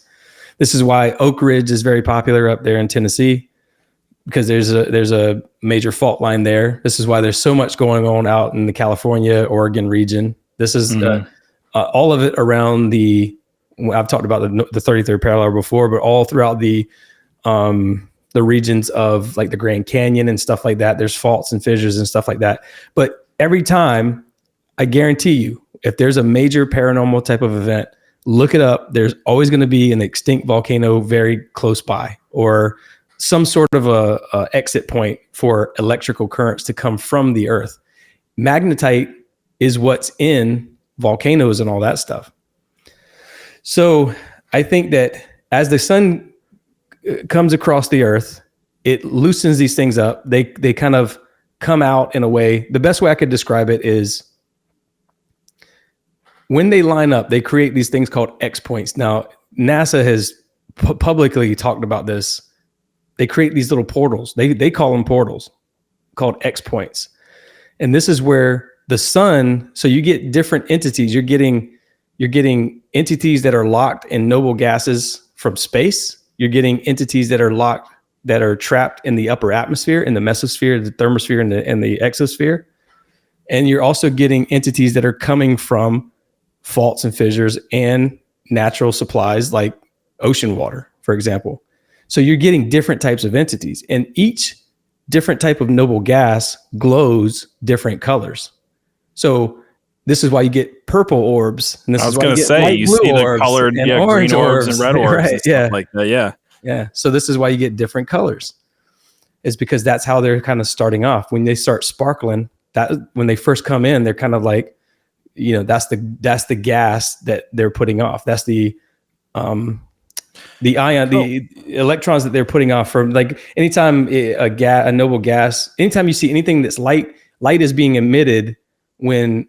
This is why Oak Ridge is very popular up there in Tennessee, because there's a major fault line there. This is why there's so much going on out in the California, Oregon region. This is all of it around I've talked about the 33rd parallel before, but all throughout the regions of like the Grand Canyon and stuff like that. There's faults and fissures and stuff like that. But every time, I guarantee you, if there's a major paranormal type of event, look it up. There's always going to be an extinct volcano very close by, or some sort of a exit point for electrical currents to come from the Earth. Magnetite is what's in volcanoes and all that stuff. So I think that as the sun comes across the Earth, it loosens these things up. They kind of come out in a way. The best way I could describe it is when they line up, they create these things called X points. Now, NASA has publicly talked about this. They create these little portals. They call them portals called X points. And this is where the sun, so you get different entities. You're getting entities that are locked in noble gases from space. You're getting entities that are trapped in the upper atmosphere, in the mesosphere, the thermosphere, and the exosphere. And you're also getting entities that are coming from faults and fissures and natural supplies like ocean water, for example. So you're getting different types of entities, and each different type of noble gas glows different colors. So this is why you get purple orbs. And this I was is why going to say, you see the colored green orbs and red orbs, right, and stuff like that. Yeah. Yeah. So this is why you get different colors. Is because that's how they're kind of starting off. When they start sparkling, that when they first come in, they're kind of like, that's the gas that they're putting off. That's the the electrons that they're putting off from, like, anytime a noble gas, anytime you see anything that's light is being emitted when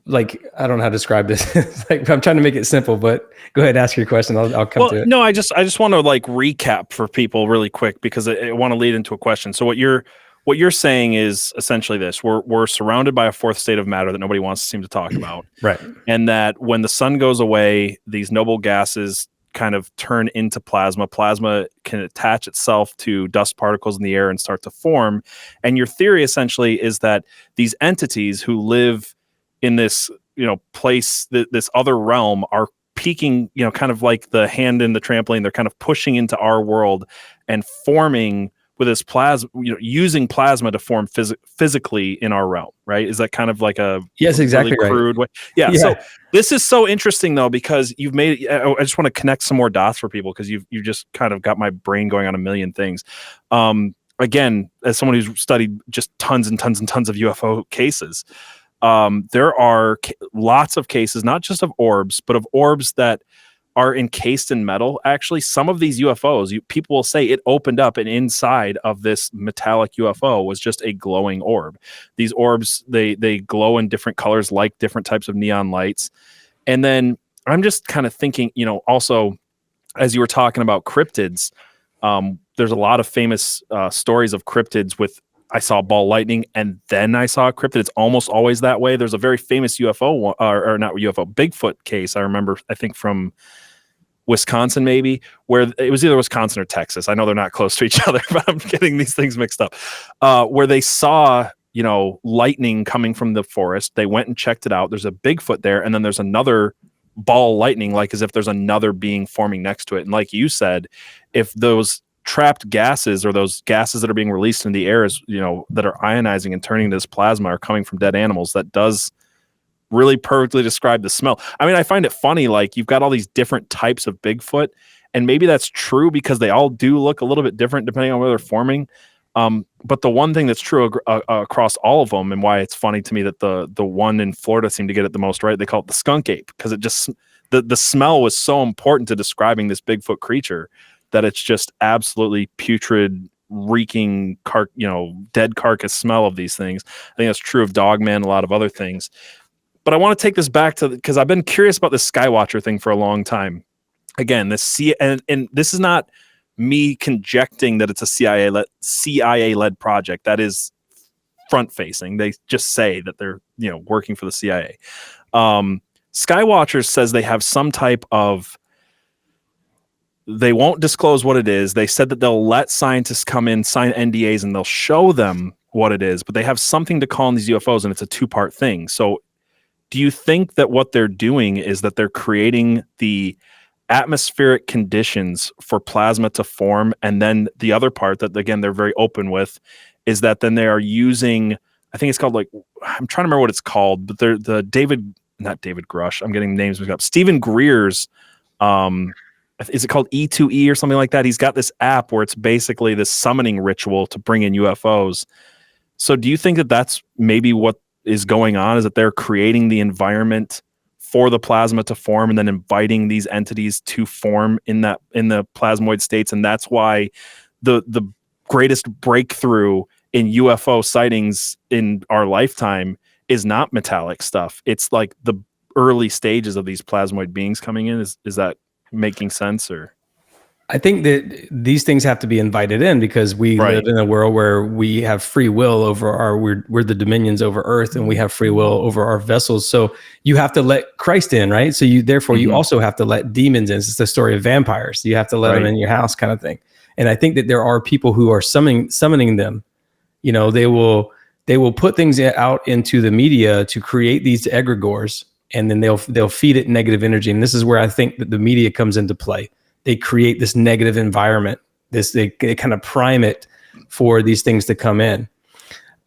like, I don't know how to describe this. Like, I'm trying to make it simple, but go ahead, ask your question. I'll come to it. No, I just want to like recap for people really quick, because I want to lead into a question. So what you're saying is essentially this: we're surrounded by a fourth state of matter that nobody wants to seem to talk about. Right. And that when the sun goes away, these noble gases kind of turn into plasma. Plasma can attach itself to dust particles in the air and start to form. And your theory essentially is that these entities who live in this, place, this other realm, are peaking, kind of like the hand in the trampoline. They're kind of pushing into our world and forming with this plasma, using plasma to form physically in our realm, right? Is that kind of like a yes, exactly really crude way? Yeah. Yeah. So this is so interesting though, because you've made, I just want to connect some more dots for people, because you just kind of got my brain going on a million things. Again, as someone who's studied just tons and tons and tons of UFO cases, there are lots of cases, not just of orbs, but of orbs that are encased in metal. Actually, some of these UFOs, people will say it opened up and inside of this metallic UFO was just a glowing orb. These orbs, they glow in different colors, like different types of neon lights. And then I'm just kind of thinking, also, as you were talking about cryptids, there's a lot of famous stories of cryptids with, I saw ball lightning and then I saw a cryptid. It's almost always that way. There's a very famous UFO, or not UFO, Bigfoot case. I remember, I think from Wisconsin, maybe, where it was either Wisconsin or Texas. I know they're not close to each other, but I'm getting these things mixed up. Where they saw, lightning coming from the forest. They went and checked it out. There's a Bigfoot there, and then there's another ball lightning, like as if there's another being forming next to it. And like you said, if those trapped gases, or those gases that are being released in the air, is that are ionizing and turning into this plasma, are coming from dead animals, that does really perfectly describe the smell. I mean, I find it funny, like you've got all these different types of Bigfoot, and maybe that's true because they all do look a little bit different depending on where they're forming. But the one thing that's true across all of them, and why it's funny to me that the one in Florida seemed to get it the most right, they call it the skunk ape, because it just, the smell was so important to describing this Bigfoot creature, that it's just absolutely putrid, reeking, dead carcass smell of these things. I think that's true of Dogman, a lot of other things. But I want to take this back to, because I've been curious about this Skywatcher thing for a long time. Again, and this is not me conjecting that it's a CIA-led project. That is front-facing. They just say that they're working for the CIA. Skywatcher says they have some type of. They won't disclose what it is. They said that they'll let scientists come in, sign NDAs, and they'll show them what it is. But they have something to call in these UFOs, and it's a two-part thing. So do you think that what they're doing is that they're creating the atmospheric conditions for plasma to form? And then the other part that, again, they're very open with is that then they are using, I think it's called, like, I'm trying to remember what it's called, but they're not David Grush. I'm getting names mixed up. Stephen Greer's, is it called E2E or something like that? He's got this app where it's basically this summoning ritual to bring in UFOs. So do you think that that's maybe what is going on, is that they're creating the environment for the plasma to form and then inviting these entities to form in the plasmoid states? And that's why the greatest breakthrough in UFO sightings in our lifetime is not metallic stuff. It's like the early stages of these plasmoid beings coming in. Is that making sense? Or I think that these things have to be invited in, because we live in a world where we have free will over we're the dominions over Earth, and we have free will over our vessels. So you have to let Christ in, right? So you also have to let demons in. It's the story of vampires. You have to let them in your house, kind of thing. And I think that there are people who are summoning them. They will put things out into the media to create these egregores, and then they'll feed it negative energy. And this is where I think that the media comes into play. They create this negative environment. They kind of prime it for these things to come in.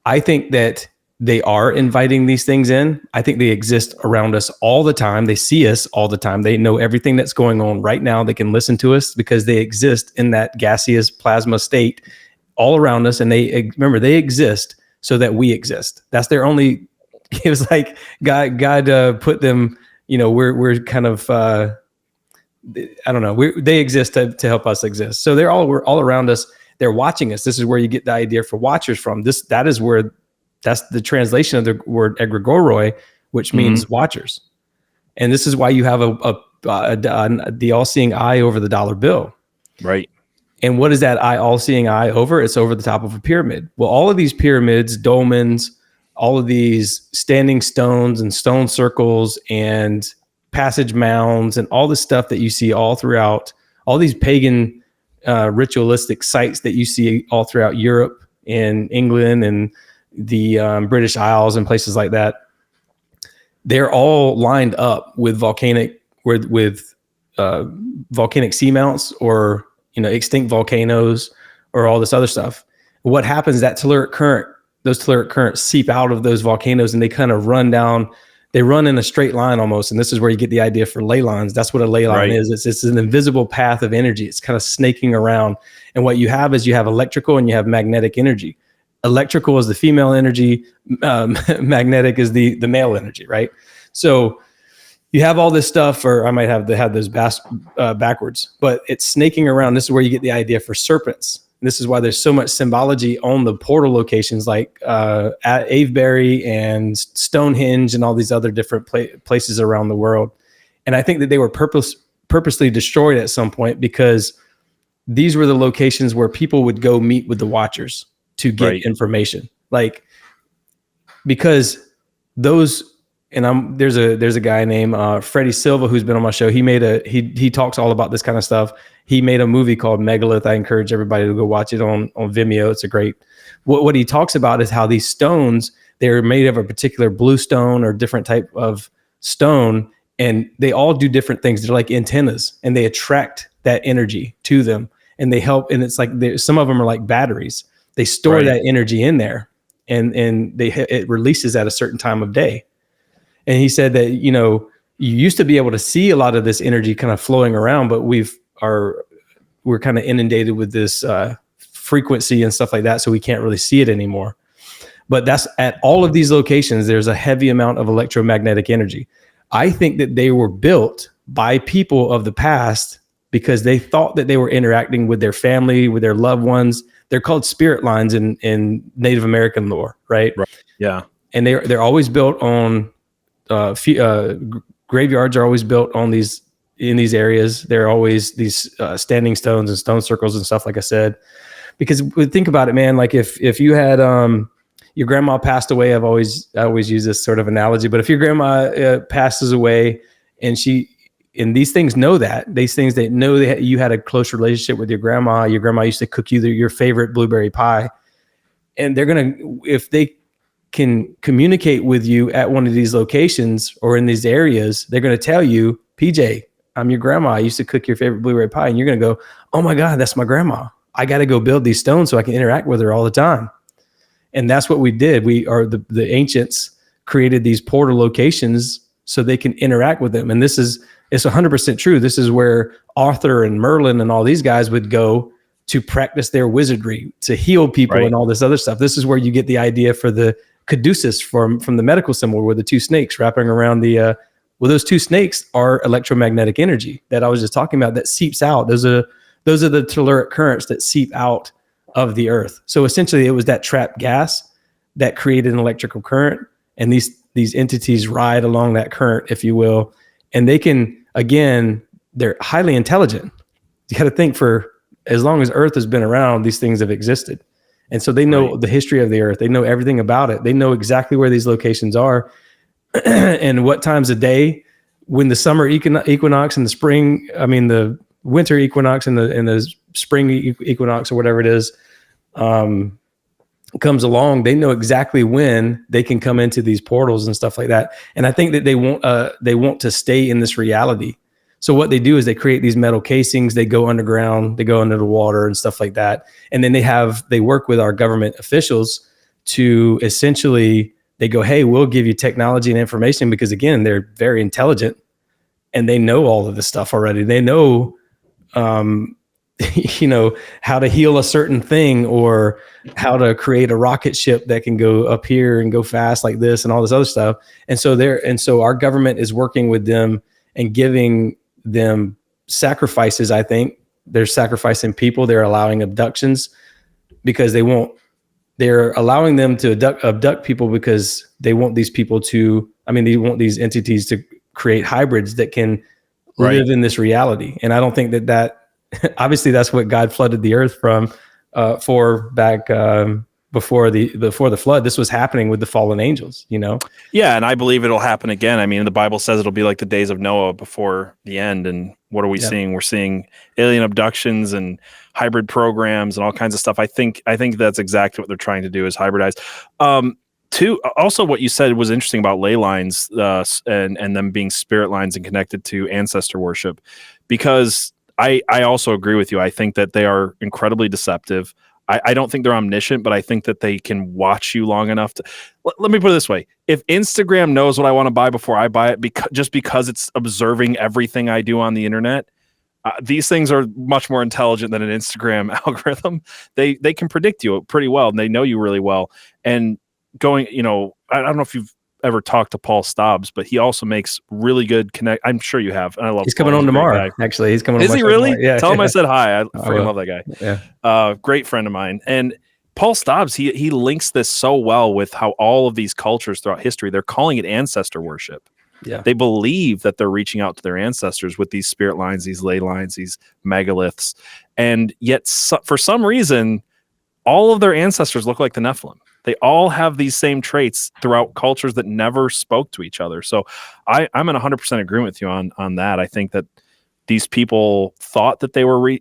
I think that they are inviting these things in. I think they exist around us all the time. They see us all the time. They know everything that's going on right now. They can listen to us because they exist in that gaseous plasma state all around us. And they exist so that we exist. That's their only. It was like God put them. We're kind of. I don't know. They exist to help us exist. So we're all around us. They're watching us. This is where you get the idea for watchers from. That's the translation of the word egregoroi, which means watchers. And this is why you have the all-seeing eye over the dollar bill. Right. And what is that all-seeing eye over? It's over the top of a pyramid. Well, all of these pyramids, dolmens, all of these standing stones and stone circles and passage mounds and all the stuff that you see all throughout, all these pagan ritualistic sites that you see all throughout Europe and England and the British Isles and places like that. They're all lined up with volcanic seamounts, or extinct volcanoes, or all this other stuff. What happens? Those telluric currents seep out of those volcanoes, and they kind of run down. They run in a straight line almost, and this is where you get the idea for ley lines. That's what a ley line is. It's an invisible path of energy. It's kind of snaking around, and what you have is you have electrical and you have magnetic energy. Electrical is the female energy, magnetic is the male energy, right? So you have all this stuff, or I might have those backwards, but it's snaking around. This is where you get the idea for serpents. And this is why there's so much symbology on the portal locations like at Avebury and Stonehenge and all these other different places around the world. And I think that they were purposely destroyed at some point, because these were the locations where people would go meet with the Watchers to get information. Like, because those, and there's a guy named Freddie Silva who's been on my show. He talks all about this kind of stuff. He made a movie called Megalith. I encourage everybody to go watch it on Vimeo. It's a great, what he talks about is how these stones, they're made of a particular blue stone or different type of stone, and they all do different things. They're like antennas, and they attract that energy to them, and they help. And it's like, some of them are like batteries. They store that energy in there, and it releases at a certain time of day. And he said that, you used to be able to see a lot of this energy kind of flowing around, but we're kind of inundated with this frequency and stuff like that, so we can't really see it anymore. But that's at all of these locations, there's a heavy amount of electromagnetic energy. I think that they were built by people of the past because they thought that they were interacting with their family, with their loved ones. They're called spirit lines in Native American lore, right? Yeah. And they're always built on graveyards are always built on in these areas. There are always these standing stones and stone circles and stuff, like I said. Because think about it, man. Like if you had your grandma passed away, I always use this sort of analogy. But if your grandma passes away, and these things know these things, they know that you had a close relationship with your grandma. Your grandma used to cook you your favorite blueberry pie, and if they can communicate with you at one of these locations or in these areas, they're going to tell you, PJ, I'm your grandma. I used to cook your favorite blueberry pie. And you're going to go, oh my God, that's my grandma. I got to go build these stones so I can interact with her all the time. And that's what we did. The ancients created these portal locations so they can interact with them. And it's 100% true. This is where Arthur and Merlin and all these guys would go to practice their wizardry, to heal people and all this other stuff. This is where you get the idea for the caduceus from the medical symbol, where the two snakes wrapping around those two snakes are electromagnetic energy that I was just talking about that seeps out. Those are the telluric currents that seep out of the earth. So essentially it was that trapped gas that created an electrical current, and these entities ride along that current, if you will, and they can, again, they're highly intelligent. You got to think, for as long as earth has been around, these things have existed. And so they know the history of the earth. They know everything about it. They know exactly where these locations are and what times of day, when the summer equinox and the winter equinox and the spring equinox, or whatever it is, comes along. They know exactly when they can come into these portals and stuff like that. And I think that they want to stay in this reality. So what they do is they create these metal casings, they go underground, they go under the water and stuff like that. And then they work with our government officials to essentially, they go, hey, we'll give you technology and information, because again, they're very intelligent and they know all of this stuff already. They know, how to heal a certain thing, or how to create a rocket ship that can go up here and go fast like this and all this other stuff. And so our government is working with them and giving them sacrifices. I think they're sacrificing people. They're allowing abductions because they're allowing them to abduct people because they want these people they want these entities to create hybrids that can live in this reality. And I don't think that obviously that's what God flooded the earth for back before the flood. This was happening with the fallen angels, you know? Yeah, and I believe it'll happen again. I mean, the Bible says it'll be like the days of Noah before the end. And what are we seeing? We're seeing alien abductions and hybrid programs and all kinds of stuff. I think that's exactly what they're trying to do, is hybridize. Also, what you said was interesting about ley lines and them being spirit lines and connected to ancestor worship, because I also agree with you. I think that they are incredibly deceptive. I don't think they're omniscient, but I think that they can watch you long enough to. Let me put it this way: if Instagram knows what I want to buy before I buy it, because it's observing everything I do on the internet, these things are much more intelligent than an Instagram algorithm. They can predict you pretty well, and they know you really well. And I don't know if you've ever talked to Paul Stobbs, but he also makes really good connect. I'm sure you have. And I love. He's coming on tomorrow. Actually, he's coming. Is he really? Tomorrow. Yeah. Tell him I said hi. I freaking love that guy. Yeah. Great friend of mine. And Paul Stobbs, he links this so well with how all of these cultures throughout history, they're calling it ancestor worship. Yeah. They believe that they're reaching out to their ancestors with these spirit lines, these ley lines, these megaliths, and yet for some reason, all of their ancestors look like the Nephilim. They all have these same traits throughout cultures that never spoke to each other. So I'm in 100% agreement with you on that. I think that these people thought that they were,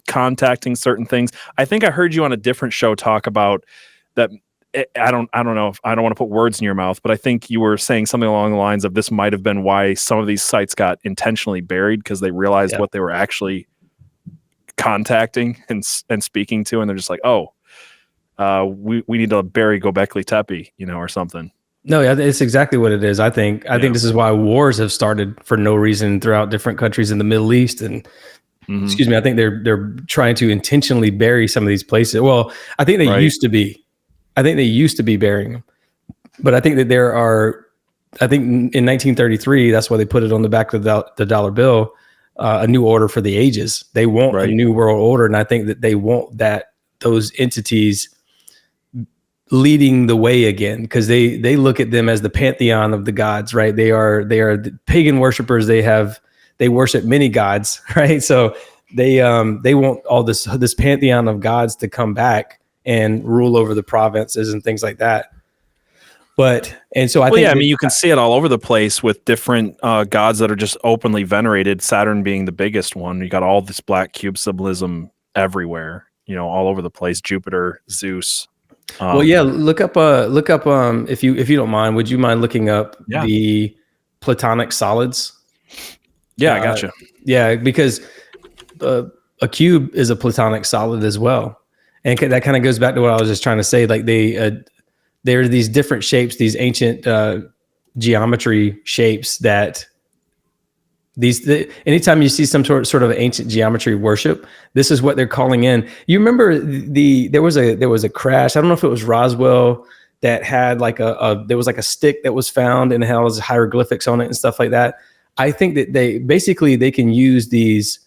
contacting certain things. I think I heard you on a different show talk about that. I don't know if I don't want to put words in your mouth, but I think you were saying something along the lines of this might have been why some of these sites got intentionally buried, because they realized what they were actually contacting and speaking to, and they're just like, we need to bury Gobekli Tepe, or something. No, yeah, it's exactly what it is. I think this is why wars have started for no reason throughout different countries in the Middle East. And excuse me, I think they're trying to intentionally bury some of these places. Well, I think they used to be. I think they used to be burying them, but I think that there are. I think in 1933, that's why they put it on the back of the dollar bill. A new order for the ages. They want a new world order, and I think that they want those entities leading the way again, because they look at them as the pantheon of the gods, right? They are the pagan worshipers. They worship many gods, right? So they want all this pantheon of gods to come back and rule over the provinces and things like that. So I think you can see it all over the place with different gods that are just openly venerated. Saturn being the biggest one. You got all this black cube symbolism everywhere, all over the place. Jupiter, Zeus. Look up if you don't mind, would you mind looking up the Platonic solids? Yeah, I gotcha. Yeah, because a cube is a Platonic solid as well, and that kind of goes back to what I was just trying to say. Like there are these different shapes, these ancient geometry shapes that anytime you see some sort of ancient geometry worship, this is what they're calling in. You remember there was a crash. I don't know if it was Roswell that had there was like a stick that was found and it has hieroglyphics on it and stuff like that. I think that they can use these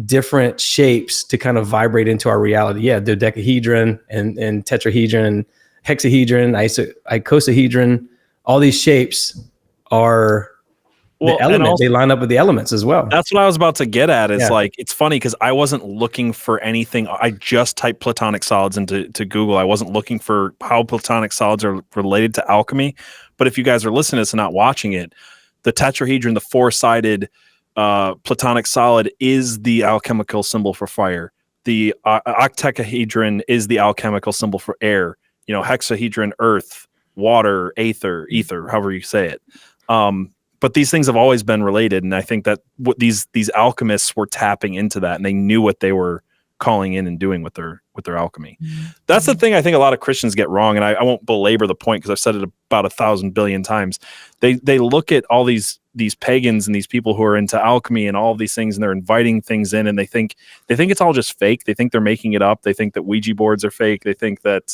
different shapes to kind of vibrate into our reality. Yeah, the dodecahedron and tetrahedron and hexahedron, icosahedron, all these shapes are the element. They line up with the elements as well. That's what I was about to get at. It's funny because I wasn't looking for anything. I just typed Platonic solids into Google. I wasn't looking for how Platonic solids are related to alchemy. But if you guys are listening to this and not watching it, the tetrahedron, the four-sided Platonic solid, is the alchemical symbol for fire. The octahedron is the alchemical symbol for air. Hexahedron, earth, water, ether, however you say it. But these things have always been related, and I think that what these alchemists were tapping into that, and they knew what they were calling in and doing with their alchemy. That's the thing I think a lot of Christians get wrong, and I won't belabor the point because I've said it about 1,000 billion times. They look at all these pagans and these people who are into alchemy and all of these things, and they're inviting things in, and they think it's all just fake. They think they're making it up. They think that Ouija boards are fake. They think that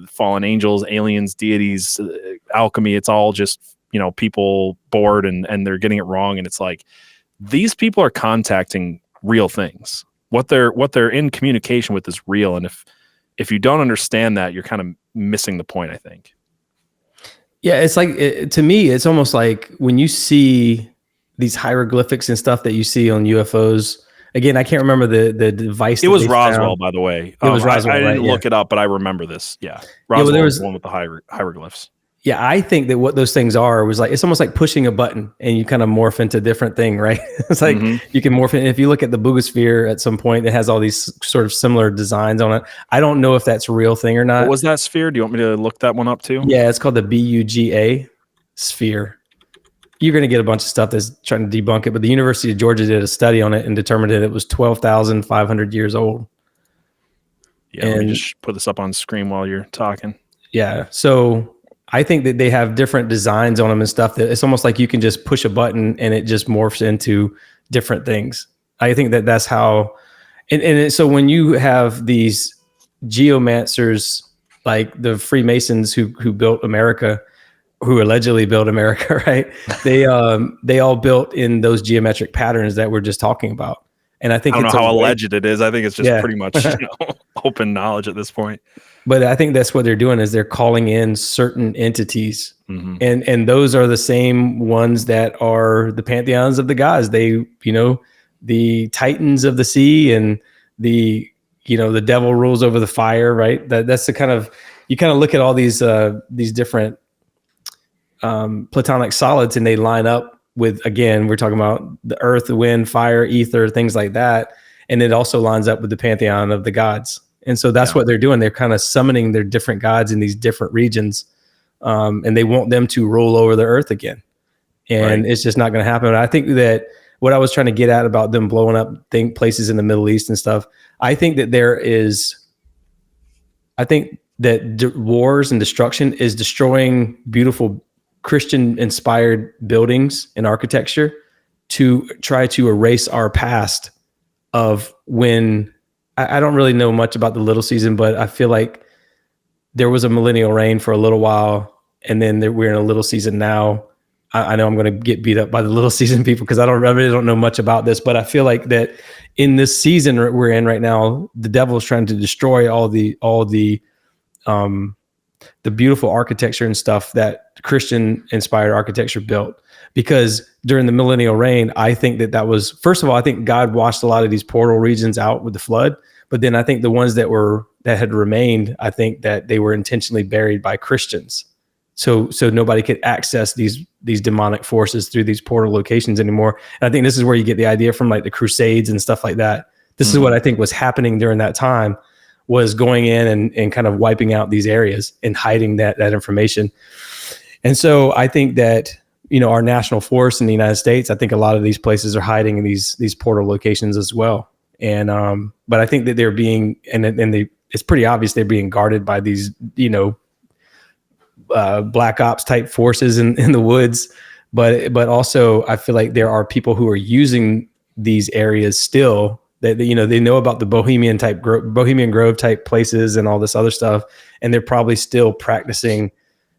fallen angels, aliens, deities, alchemy, it's all just, people bored and they're getting it wrong. And it's like, these people are contacting real things. What they're in communication with is real. And if you don't understand that, you're kind of missing the point, I think. Yeah. It's like, to me, it's almost like when you see these hieroglyphics and stuff that you see on UFOs, Again, I can't remember the device. It was Roswell, by the way. It was Roswell, I didn't right? look it up, but I remember this. Yeah, Yeah, well, Roswell is the one with the hieroglyphs. Yeah, I think that what those things are was like, it's almost like pushing a button and you kind of morph into a different thing, right? It's like you can morph in. If you look at the Boogosphere at some point, it has all these sort of similar designs on it. I don't know if that's a real thing or not. What was that sphere? Do you want me to look that one up too? Yeah, it's called the BUGA sphere. You're going to get a bunch of stuff that's trying to debunk it, but the University of Georgia did a study on it and determined that it was 12,500 years old. Yeah, let me just put this up on screen while you're talking. Yeah, so I think that they have different designs on them and stuff that it's almost like you can just push a button and it just morphs into different things. I think that that's how, so when you have these geomancers, like the Freemasons who built America, who allegedly built America, right? They all built in those geometric patterns that we're just talking about. And I think I don't know how alleged it is. I think it's just pretty much open knowledge at this point. But I think that's what they're doing is they're calling in certain entities, and those are the same ones that are the pantheons of the gods. They, the titans of the sea, and the devil rules over the fire, right? That's the kind of, you kind of look at all these different platonic solids, and they line up with, again, we're talking about the earth, the wind, fire, ether, things like that, and it also lines up with the pantheon of the gods. And so that's what they're doing. They're kind of summoning their different gods in these different regions, and they want them to rule over the earth again. And it's just not going to happen. I think that what I was trying to get at about them blowing up places in the Middle East and stuff, I think that wars and destruction is destroying beautiful Christian-inspired buildings and architecture to try to erase our past of when... I don't really know much about the little season, but I feel like there was a millennial reign for a little while, and then we're in a little season now. I know I'm going to get beat up by the little season people because I really don't know much about this, but I feel like that in this season we're in right now, the devil is trying to destroy all the beautiful architecture and stuff that Christian-inspired architecture built. Because during the millennial reign, I think that was, first of all, I think God washed a lot of these portal regions out with the flood. But then I think the ones that had remained, I think that they were intentionally buried by Christians. So nobody could access these demonic forces through these portal locations anymore. And I think this is where you get the idea from, like the Crusades and stuff like that. This is what I think was happening during that time, was going in and kind of wiping out these areas and hiding that information. And so I think that, our national force in the United States, I think a lot of these places are hiding in these portal locations as well. And but I think that they're being, it's pretty obvious they're being guarded by these, black ops type forces in the woods. But also I feel like there are people who are using these areas still, that they know about the Bohemian Grove type places and all this other stuff, and they're probably still practicing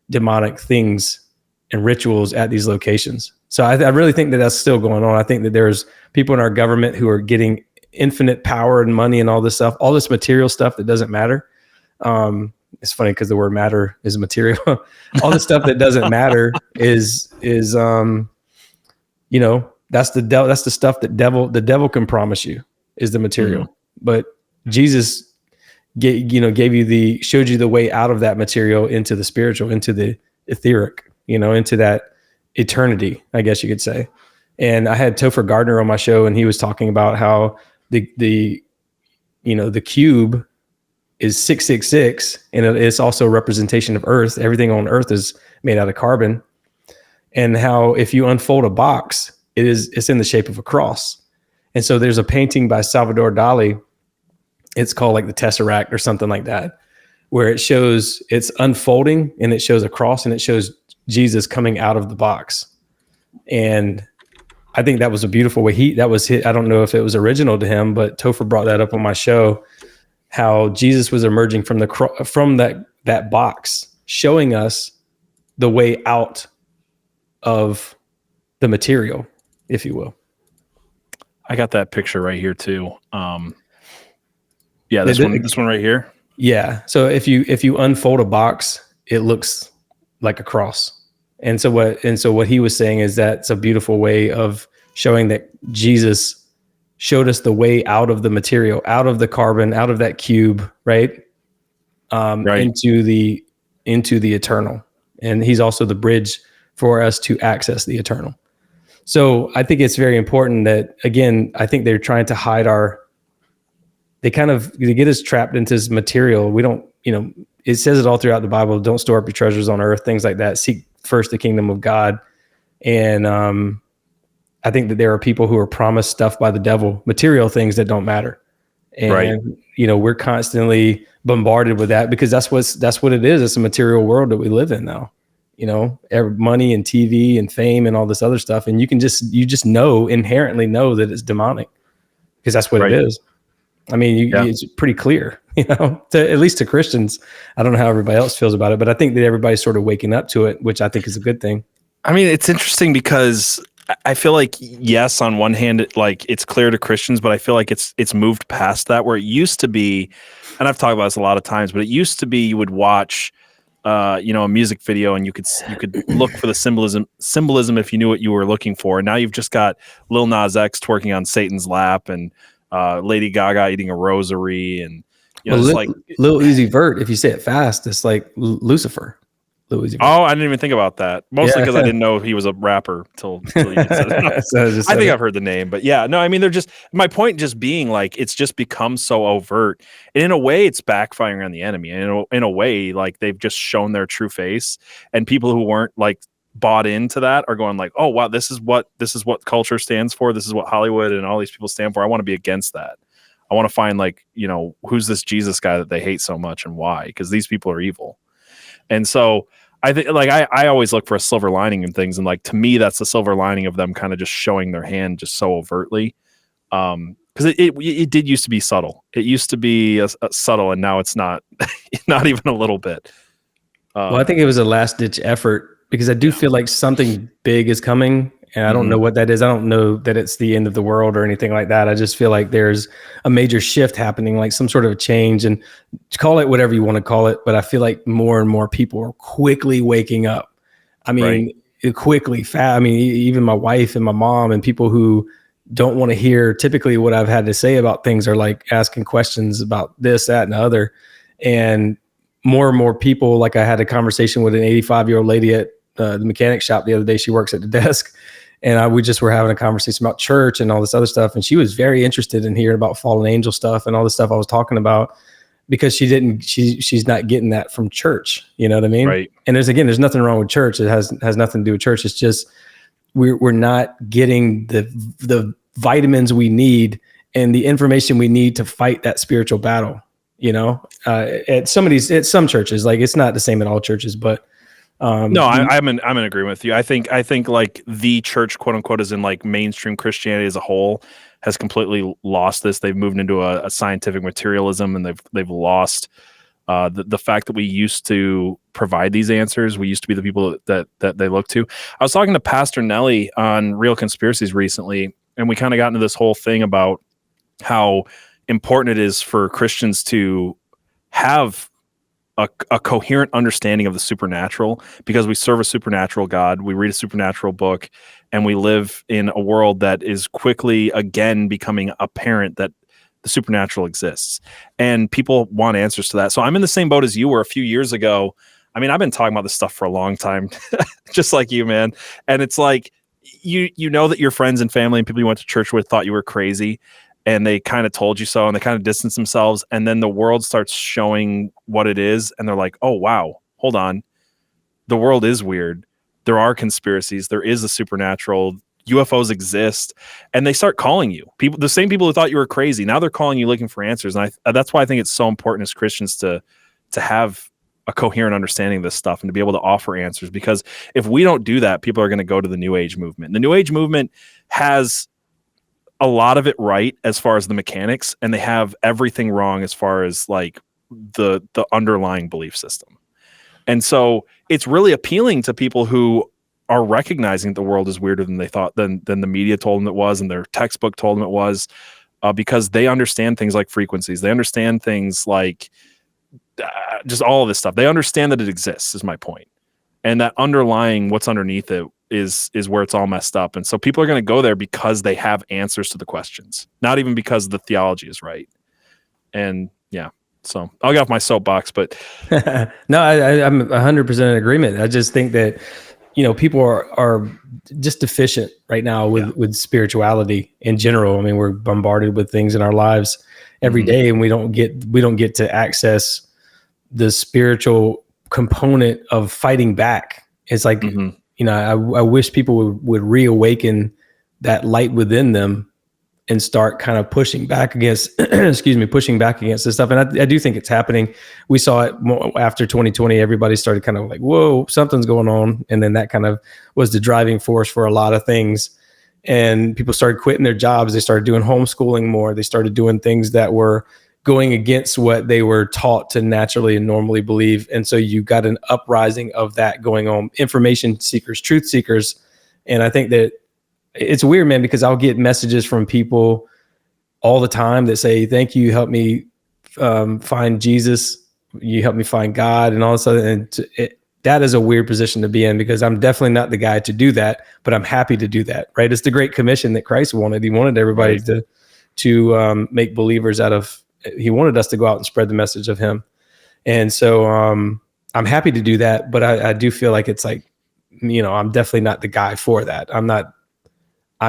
demonic things and rituals at these locations. So I really think that that's still going on. I think that there's people in our government who are getting infinite power and money and all this stuff, all this material stuff that doesn't matter. It's funny because the word matter is material. All the stuff that doesn't matter is that's the stuff that the devil can promise you is the material. But Jesus showed you the way out of that material into the spiritual, into the etheric, into that eternity, I guess you could say. And I had Topher Gardner on my show, and he was talking about how the cube is 666, and it's also a representation of Earth. Everything on Earth is made out of carbon, and how if you unfold a box, it's in the shape of a cross. And so there's a painting by Salvador Dali. It's called like the Tesseract or something like that, where it's unfolding and it shows a cross and it shows Jesus coming out of the box. And I think that was a beautiful way. I don't know if it was original to him, but Topher brought that up on my show, how Jesus was emerging from that box, showing us the way out of the material, if you will. I got that picture right here too. This one right here. Yeah. So if you unfold a box, it looks like a cross. And so what he was saying is that's a beautiful way of showing that Jesus showed us the way out of the material, out of the carbon, out of that cube, right? Right. Into the eternal. And he's also the bridge for us to access the eternal. So I think it's very important that, again, I think they're trying to hide they get us trapped into this material. We don't, it says it all throughout the Bible. Don't store up your treasures on earth, things like that. Seek first the kingdom of God. And I think that there are people who are promised stuff by the devil, material things that don't matter. And, we're constantly bombarded with that because that's what it is. It's a material world that we live in now, money and TV and fame and all this other stuff. And you just inherently know that it's demonic because that's what it is. I mean, it's pretty clear, at least to Christians. I don't know how everybody else feels about it, but I think that everybody's sort of waking up to it, which I think is a good thing. I mean, it's interesting because I feel like, yes, on one hand, it's clear to Christians, but I feel like it's moved past that, where it used to be, and I've talked about this a lot of times, but it used to be you would watch, a music video and you could look for the symbolism if you knew what you were looking for. And now you've just got Lil Nas X twerking on Satan's lap and Lady Gaga eating a rosary, and it's like Lil Uzi Vert. If you say it fast, it's like Lucifer. Oh, I didn't even think about that. Mostly because I didn't know he was a rapper till you said it. I think I've heard the name, but yeah, no, I mean, they're just, my point just being like, it's just become so overt. And in a way, it's backfiring on the enemy. And in a way, like, they've just shown their true face, and people who weren't like bought into that are going like, oh wow, this is what culture stands for. This is what Hollywood and all these people stand for. I want to be against that. I want to find, like, who's this Jesus guy that they hate so much and why? Because these people are evil. And so I think, like, I always look for a silver lining in things. And, like, to me, that's the silver lining of them kind of just showing their hand just so overtly. Because it did used to be subtle. It used to be a subtle, and now it's not, not even a little bit. Well, I think it was a last ditch effort, because I do feel like something big is coming. And I don't know what that is. I don't know that it's the end of the world or anything like that. I just feel like there's a major shift happening, like some sort of a change, and call it whatever you want to call it. But I feel like more and more people are quickly waking up. I mean, quickly, fast. I mean, even my wife and my mom and people who don't want to hear typically what I've had to say about things are like asking questions about this, that, and the other. And more people, like, I had a conversation with an 85-year-old lady at the mechanic shop the other day. She works at the desk. And we just were having a conversation about church and all this other stuff. And she was very interested in hearing about fallen angel stuff and all the stuff I was talking about, because she's not getting that from church. You know what I mean? Right. And there's nothing wrong with church. It has nothing to do with church. It's just, we're not getting the vitamins we need and the information we need to fight that spiritual battle, at some churches. Like, it's not the same at all churches, but no, I'm in agreement with you. I think like the church, quote unquote, is in like mainstream Christianity as a whole, has completely lost this. They've moved into a scientific materialism, and they've lost the fact that we used to provide these answers. We used to be the people that they look to. I was talking to Pastor Nelly on Real Conspiracies recently, and we kind of got into this whole thing about how important it is for Christians to have a coherent understanding of the supernatural, because we serve a supernatural God. We read a supernatural book, and we live in a world that is quickly again becoming apparent that the supernatural exists, and people want answers to that. So I'm in the same boat as you were a few years ago. I mean, I've been talking about this stuff for a long time, just like you, man. And it's like, you know that your friends and family and people you went to church with thought you were crazy, and they kind of told you so, and they kind of distanced themselves. And then the world starts showing what it is, and they're like, oh, wow, hold on. The world is weird. There are conspiracies. There is a supernatural. UFOs exist. And they start calling you. People, the same people who thought you were crazy, now they're calling you looking for answers. And that's why I think it's so important as Christians to have a coherent understanding of this stuff and to be able to offer answers. Because if we don't do that, people are going to go to the New Age movement. And the New Age movement has a lot of it right as far as the mechanics, and they have everything wrong as far as like the underlying belief system. And so it's really appealing to people who are recognizing the world is weirder than they thought, than the media told them it was, and their textbook told them it was, because they understand things like frequencies. They understand things like just all of this stuff. They understand that it exists, is my point. And that underlying what's underneath it is where it's all messed up. And so people are going to go there because they have answers to the questions, not even because the theology is right. And yeah, so I'll get off my soapbox, but No, I'm 100% in agreement. I just think that, people are just deficient right now with spirituality in general. I mean, we're bombarded with things in our lives every day, and we don't get to access the spiritual component of fighting back. It's like, I wish people would reawaken that light within them and start kind of pushing back against, pushing back against this stuff. And I do think it's happening. We saw it after 2020. Everybody started kind of like, whoa, something's going on. And then that kind of was the driving force for a lot of things. And people started quitting their jobs. They started doing homeschooling more. They started doing things that were going against what they were taught to naturally and normally believe. And so you got an uprising of that going on. Information seekers, truth seekers. And I think that it's weird, man, because I'll get messages from people all the time that say, thank you, help me find Jesus. You help me find God and all this other. And that is a weird position to be in, because I'm definitely not the guy to do that, but I'm happy to do that. Right. It's the Great Commission that Christ wanted. He wanted everybody to make believers he wanted us to go out and spread the message of him. And so I'm happy to do that, but I do feel like it's like, I'm definitely not the guy for that. I'm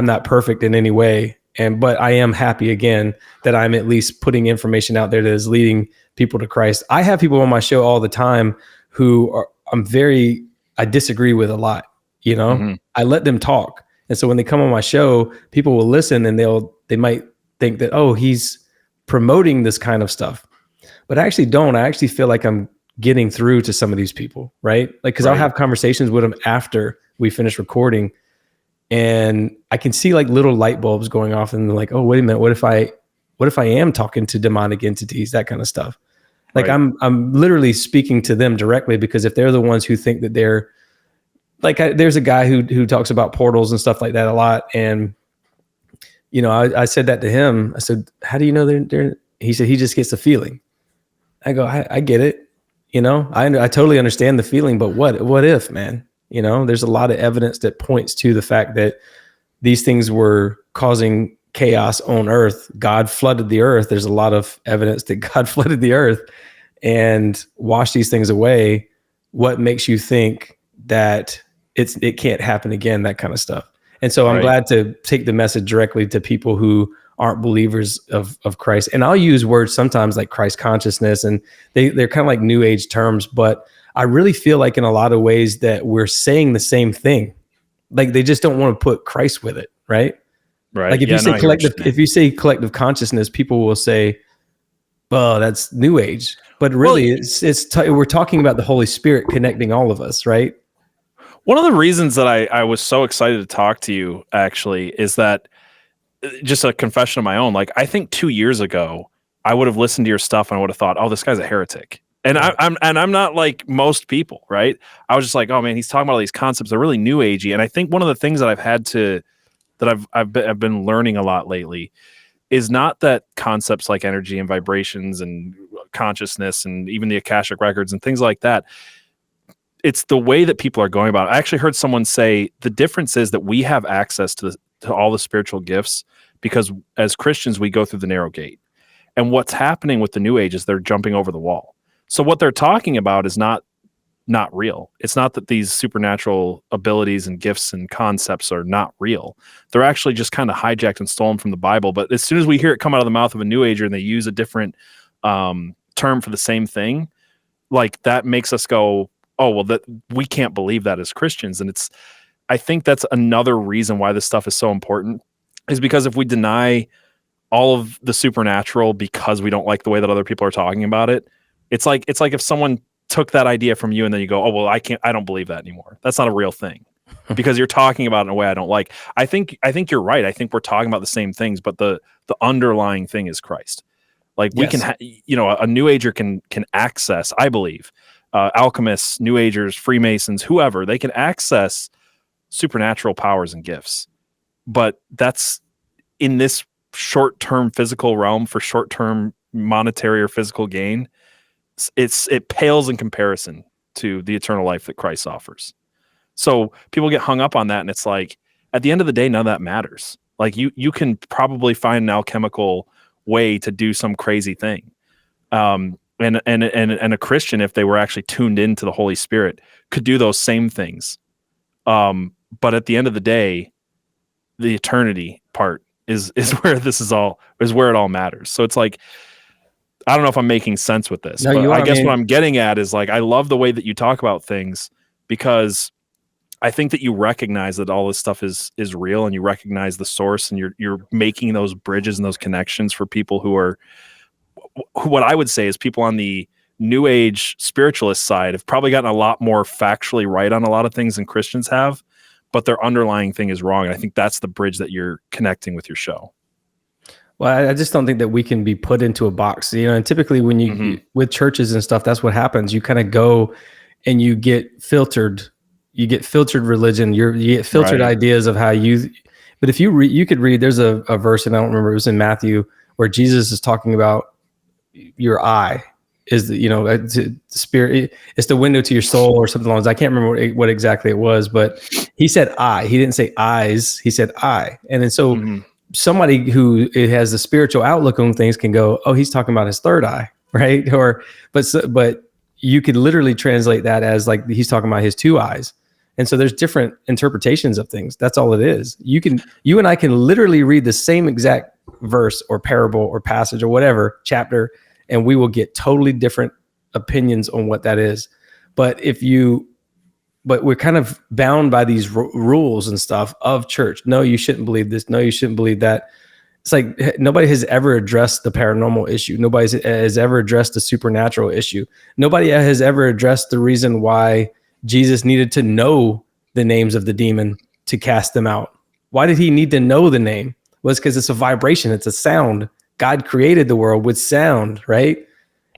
not perfect in any way. But I am happy again that I'm at least putting information out there that is leading people to Christ. I have people on my show all the time who I disagree with a lot. I let them talk. And so when they come on my show, people will listen and they might think that, oh, he's promoting this kind of stuff, but I actually don't. I actually feel like I'm getting through to some of these people, right? Like, cause I'll have conversations with them after we finish recording, and I can see like little light bulbs going off, and they're like, oh, wait a minute. What if I am talking to demonic entities, that kind of stuff? Like I'm literally speaking to them directly, because if they're the ones who think that they're like, there's a guy who talks about portals and stuff like that a lot. And, I said that to him. I said, how do you know they're, he said, he just gets a feeling. I go, I get it. I totally understand the feeling, but what if, man? There's a lot of evidence that points to the fact that these things were causing chaos on Earth. God flooded the Earth. There's a lot of evidence that God flooded the Earth and washed these things away. What makes you think that it can't happen again? That kind of stuff. And so I'm glad to take the message directly to people who aren't believers of Christ. And I'll use words sometimes like Christ consciousness, and they're kind of like new age terms, but I really feel like in a lot of ways that we're saying the same thing. Like they just don't want to put Christ with it. Right. Right. Like if you say collective consciousness, people will say, well, that's new age, but really we're talking about the Holy Spirit connecting all of us. Right. One of the reasons that I was so excited to talk to you actually is that, just a confession of my own, like I think 2 years ago, I would have listened to your stuff and I would have thought, oh, this guy's a heretic. And I'm not like most people, right? I was just like, oh man, he's talking about all these concepts. They're really new agey. And I think one of the things that I've been learning a lot lately is not that concepts like energy and vibrations and consciousness and even the Akashic records and things like that. It's the way that people are going about it. I actually heard someone say the difference is that we have access to all the spiritual gifts because as Christians, we go through the narrow gate. And what's happening with the new age is they're jumping over the wall. So what they're talking about is not real. It's not that these supernatural abilities and gifts and concepts are not real. They're actually just kind of hijacked and stolen from the Bible. But as soon as we hear it come out of the mouth of a new ager and they use a different term for the same thing, like that makes us go, oh, well, that we can't believe that as Christians. And I think that's another reason why this stuff is so important, is because if we deny all of the supernatural because we don't like the way that other people are talking about it, it's like if someone took that idea from you and then you go, oh, well, I don't believe that anymore. That's not a real thing because you're talking about it in a way I don't like. I think you're right. I think we're talking about the same things, but the underlying thing is Christ. Like we can, a new ager can access, I believe, alchemists, new agers, Freemasons, whoever, they can access supernatural powers and gifts, but that's in this short-term physical realm for short-term monetary or physical gain. It pales in comparison to the eternal life that Christ offers. So people get hung up on that, and it's like, at the end of the day, none of that matters. Like you can probably find an alchemical way to do some crazy thing. And a Christian, if they were actually tuned into the Holy Spirit, could do those same things. But at the end of the day, the eternity part is where where it all matters. So it's like, I don't know if I'm making sense with this, No, but you are. I guess what I'm getting at is, like, I love the way that you talk about things, because I think that you recognize that all this stuff is real, and you recognize the source, and you're making those bridges and those connections for people who are, what I would say is, people on the new age spiritualist side have probably gotten a lot more factually right on a lot of things than Christians have, but their underlying thing is wrong. And I think that's the bridge that you're connecting with your show. Well, I just don't think that we can be put into a box, and typically when you, with churches and stuff, that's what happens. You kind of go and you get filtered religion. You get filtered ideas of how but if you could read, there's a verse, and I don't remember, it was in Matthew, where Jesus is talking about your eye is the spirit. It's the window to your soul or something like that. I can't remember what exactly it was, but he said eye. He didn't say eyes. He said eye. And then so somebody who has a spiritual outlook on things can go, oh, he's talking about his third eye, right? But you could literally translate that as like he's talking about his two eyes. And so there's different interpretations of things. That's all it is. You and I can literally read the same exact verse or parable or passage or whatever chapter, and we will get totally different opinions on what that is. But we're kind of bound by these rules and stuff of church. No, you shouldn't believe this. No, you shouldn't believe that. It's like nobody has ever addressed the paranormal issue. Nobody has ever addressed the supernatural issue. Nobody has ever addressed the reason why Jesus needed to know the names of the demon to cast them out. Why did he need to know the name? Well, it's because it's a vibration. It's a sound. God created the world with sound, right?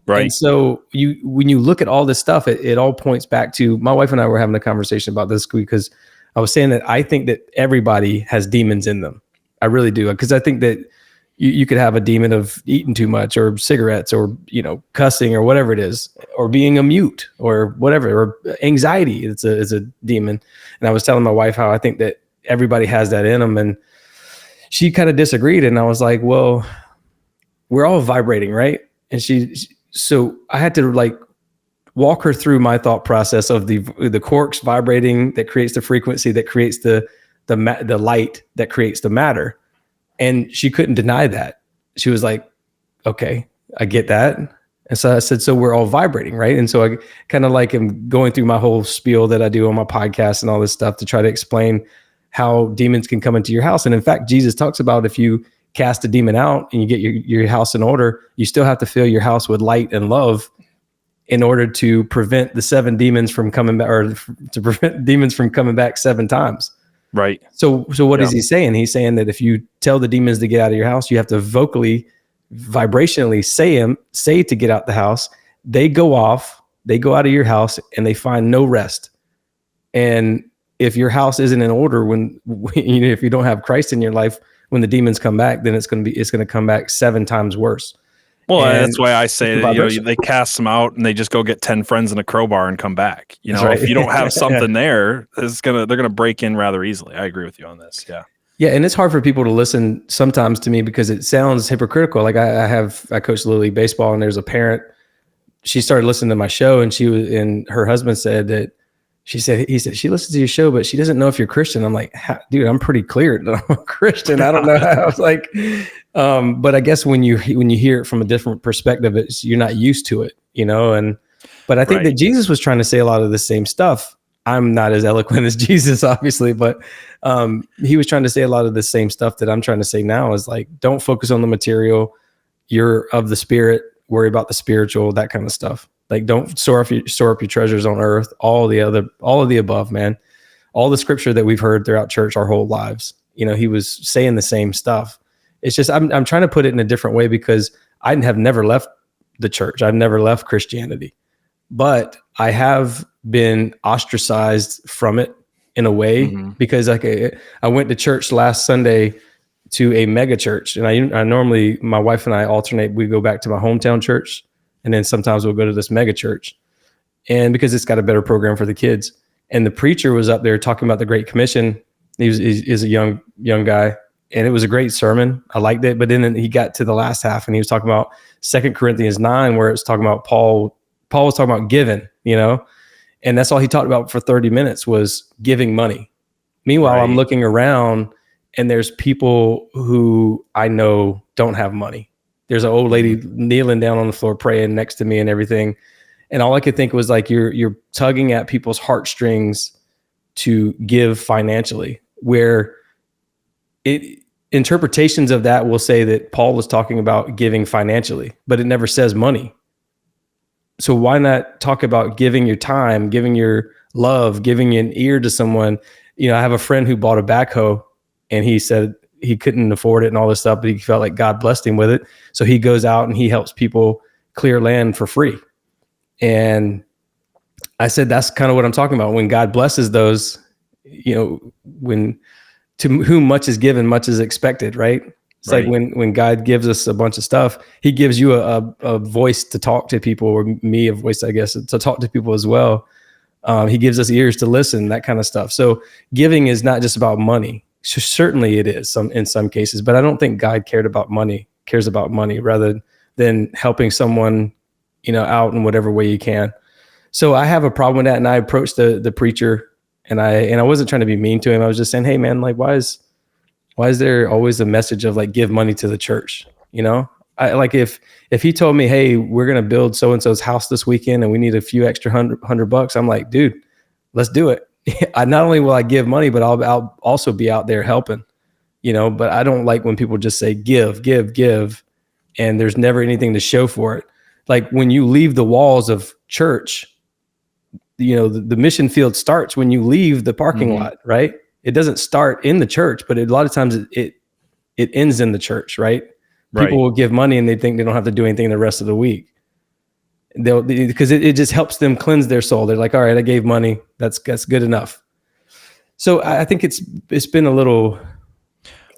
Right. And so when you look at all this stuff, it all points back to, my wife and I were having a conversation about this, because I was saying that I think that everybody has demons in them. I really do. Because I think that you could have a demon of eating too much, or cigarettes, or, cussing, or whatever it is, or being a mute, or whatever, or anxiety. It's a demon. And I was telling my wife how I think that everybody has that in them. And she kind of disagreed. And I was like, well, we're all vibrating, right? And so I had to like walk her through my thought process of the quarks vibrating that creates the frequency, that creates the light, that creates the matter. And she couldn't deny that. She was like, okay, I get that. And so I said, so we're all vibrating, right? And so I kind of like am going through my whole spiel that I do on my podcast and all this stuff to try to explain how demons can come into your house. And in fact, Jesus talks about, if you cast a demon out and you get your house in order, you still have to fill your house with light and love in order to prevent the 7 demons from coming back, or to prevent demons from coming back 7 times. Right. So what is he saying? He's saying that if you tell the demons to get out of your house, you have to vocally, vibrationally say to get out the house. They go off, they go out of your house, and they find no rest. And if your house isn't in order, if you don't have Christ in your life, when the demons come back, then it's going to come back 7 times worse. Well, and that's why I say that, they cast them out and they just go get 10 friends in a crowbar and come back. Right. If you don't have something there, they're gonna break in rather easily. I agree with you on this. Yeah. Yeah, and it's hard for people to listen sometimes to me because it sounds hypocritical. Like I coach Little League baseball, and there's a parent. She started listening to my show, and her husband said that he said she listens to your show, but she doesn't know if you're Christian. I'm like, dude, I'm pretty clear that I'm a Christian. I don't know. I was like, but I guess when you hear it from a different perspective, you're not used to it, but I think that Jesus was trying to say a lot of the same stuff. I'm not as eloquent as Jesus, obviously, but he was trying to say a lot of the same stuff that I'm trying to say now, is like, don't focus on the material. You're of the spirit, worry about the spiritual, that kind of stuff. Like, don't store up your treasures on earth. All of the above, man. All the scripture that we've heard throughout church our whole lives. He was saying the same stuff. It's just I'm trying to put it in a different way, because I have never left the church. I've never left Christianity, but I have been ostracized from it in a way, because I went to church last Sunday to a mega church, and I normally, my wife and I alternate. We go back to my hometown church, and then sometimes we'll go to this mega church, and because it's got a better program for the kids. And the preacher was up there talking about the Great Commission. He's a young guy, and it was a great sermon. I liked it. But then he got to the last half, and he was talking about 2 Corinthians 9, where it's talking about Paul was talking about giving, and that's all he talked about for 30 minutes was giving money. Meanwhile, I'm looking around, and there's people who I know don't have money. There's an old lady kneeling down on the floor praying next to me and everything. And all I could think was like, you're tugging at people's heartstrings to give financially, where interpretations of that will say that Paul was talking about giving financially, but it never says money. So why not talk about giving your time, giving your love, giving an ear to someone? I have a friend who bought a backhoe, and he said he couldn't afford it and all this stuff, but he felt like God blessed him with it. So he goes out and he helps people clear land for free. And I said, that's kind of what I'm talking about. When God blesses those, when to whom much is given, much is expected, right? It's like when God gives us a bunch of stuff, he gives you a voice to talk to people, or me a voice, I guess, to talk to people as well. He gives us ears to listen, that kind of stuff. So giving is not just about money. Certainly it is in some cases, but I don't think God cares about money rather than helping someone, out in whatever way you can. So I have a problem with that. And I approached the preacher, and I wasn't trying to be mean to him. I was just saying, hey man, like, why is there always a message of like, give money to the church? I like if he told me, hey, we're going to build so-and-so's house this weekend and we need a few extra $100, I'm like, dude, let's do it. Not only will I give money, but I'll also be out there helping, but I don't like when people just say give, and there's never anything to show for it. Like when you leave the walls of church, the mission field starts when you leave the parking lot, right? It doesn't start in the church, but a lot of times it ends in the church, right? People will give money and they think they don't have to do anything the rest of the week. Because it just helps them cleanse their soul. They're like, all right, I gave money. That's good enough. So I think it's been a little,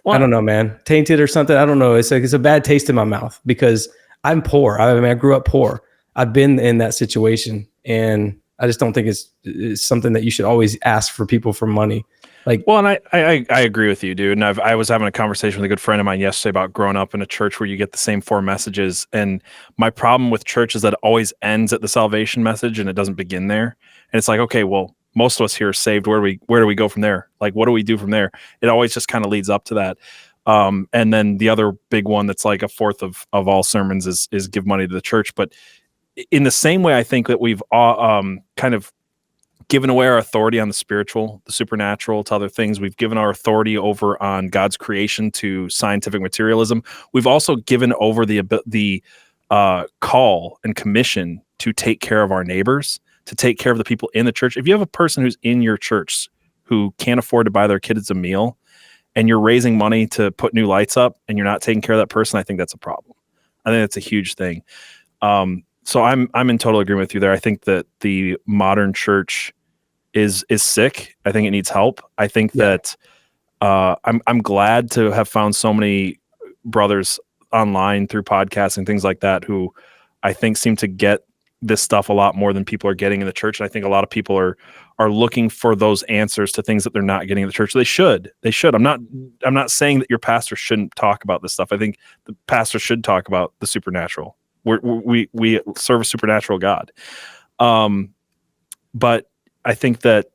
I don't know, man, tainted or something. I don't know. It's like, it's a bad taste in my mouth because I'm poor. I grew up poor. I've been in that situation, and I just don't think it's something that you should always ask for people for money. Like, well, and I agree with you, dude. And I was having a conversation with a good friend of mine yesterday about growing up in a church where you get the same 4 messages. And my problem with church is that it always ends at the salvation message and it doesn't begin there. And it's like, okay, well, most of us here are saved. Where do we go from there? Like, what do we do from there? It always just kind of leads up to that. And then the other big one that's like a fourth of all sermons is give money to the church. But in the same way, I think that we've kind of given away our authority on the spiritual, the supernatural, to other things. We've given our authority over on God's creation to scientific materialism. We've also given over the call and commission to take care of our neighbors, to take care of the people in the church. If you have a person who's in your church who can't afford to buy their kids a meal, and you're raising money to put new lights up, and you're not taking care of that person, I think that's a problem. I think that's a huge thing. So I'm in total agreement with you there. I think that the modern church is sick. I think it needs help. I think that I'm glad to have found so many brothers online through podcasts and things like that who I think seem to get this stuff a lot more than people are getting in the church. And I think a lot of people are looking for those answers to things that they're not getting in the church. They should. I'm not saying that your pastor shouldn't talk about this stuff. I think the pastor should talk about the supernatural. We serve a supernatural God. But I think that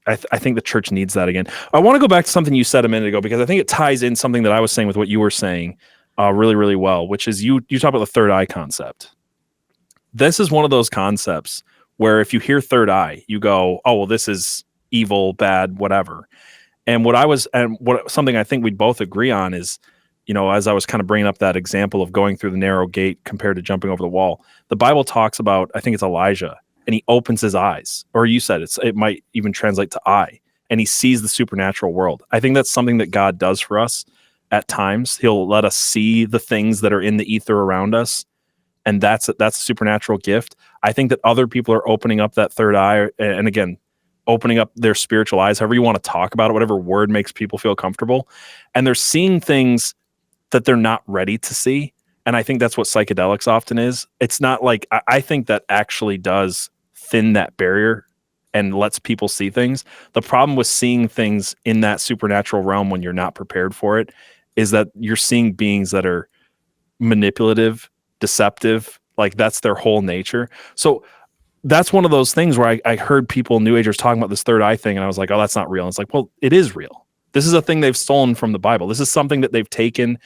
I think the church needs that again. I want to go back to something you said a minute ago, because I think it ties in something that I was saying with what you were saying really, really well, which is you talk about the third eye concept. This is one of those concepts where if you hear third eye, you go, oh, well, this is evil, bad, whatever. And something I think we'd both agree on is, as I was kind of bringing up that example of going through the narrow gate compared to jumping over the wall, the Bible talks about, I think it's Elijah, and he opens his eyes, or you said it might even translate to eye, and he sees the supernatural world. I think that's something that God does for us at times. He'll let us see the things that are in the ether around us, and that's a supernatural gift. I think that other people are opening up that third eye, and again, opening up their spiritual eyes, however you want to talk about it, whatever word makes people feel comfortable, and they're seeing things that they're not ready to see. And I think that's what psychedelics often is. It's not like, I think that actually does thin that barrier and lets people see things. The problem with seeing things in that supernatural realm when you're not prepared for it is that you're seeing beings that are manipulative, deceptive, like that's their whole nature. So that's one of those things where I heard people, New Agers, talking about this third eye thing, and I was like, oh, that's not real. And it's like, well, it is real. This is a thing they've stolen from the Bible. This is something that they've taken,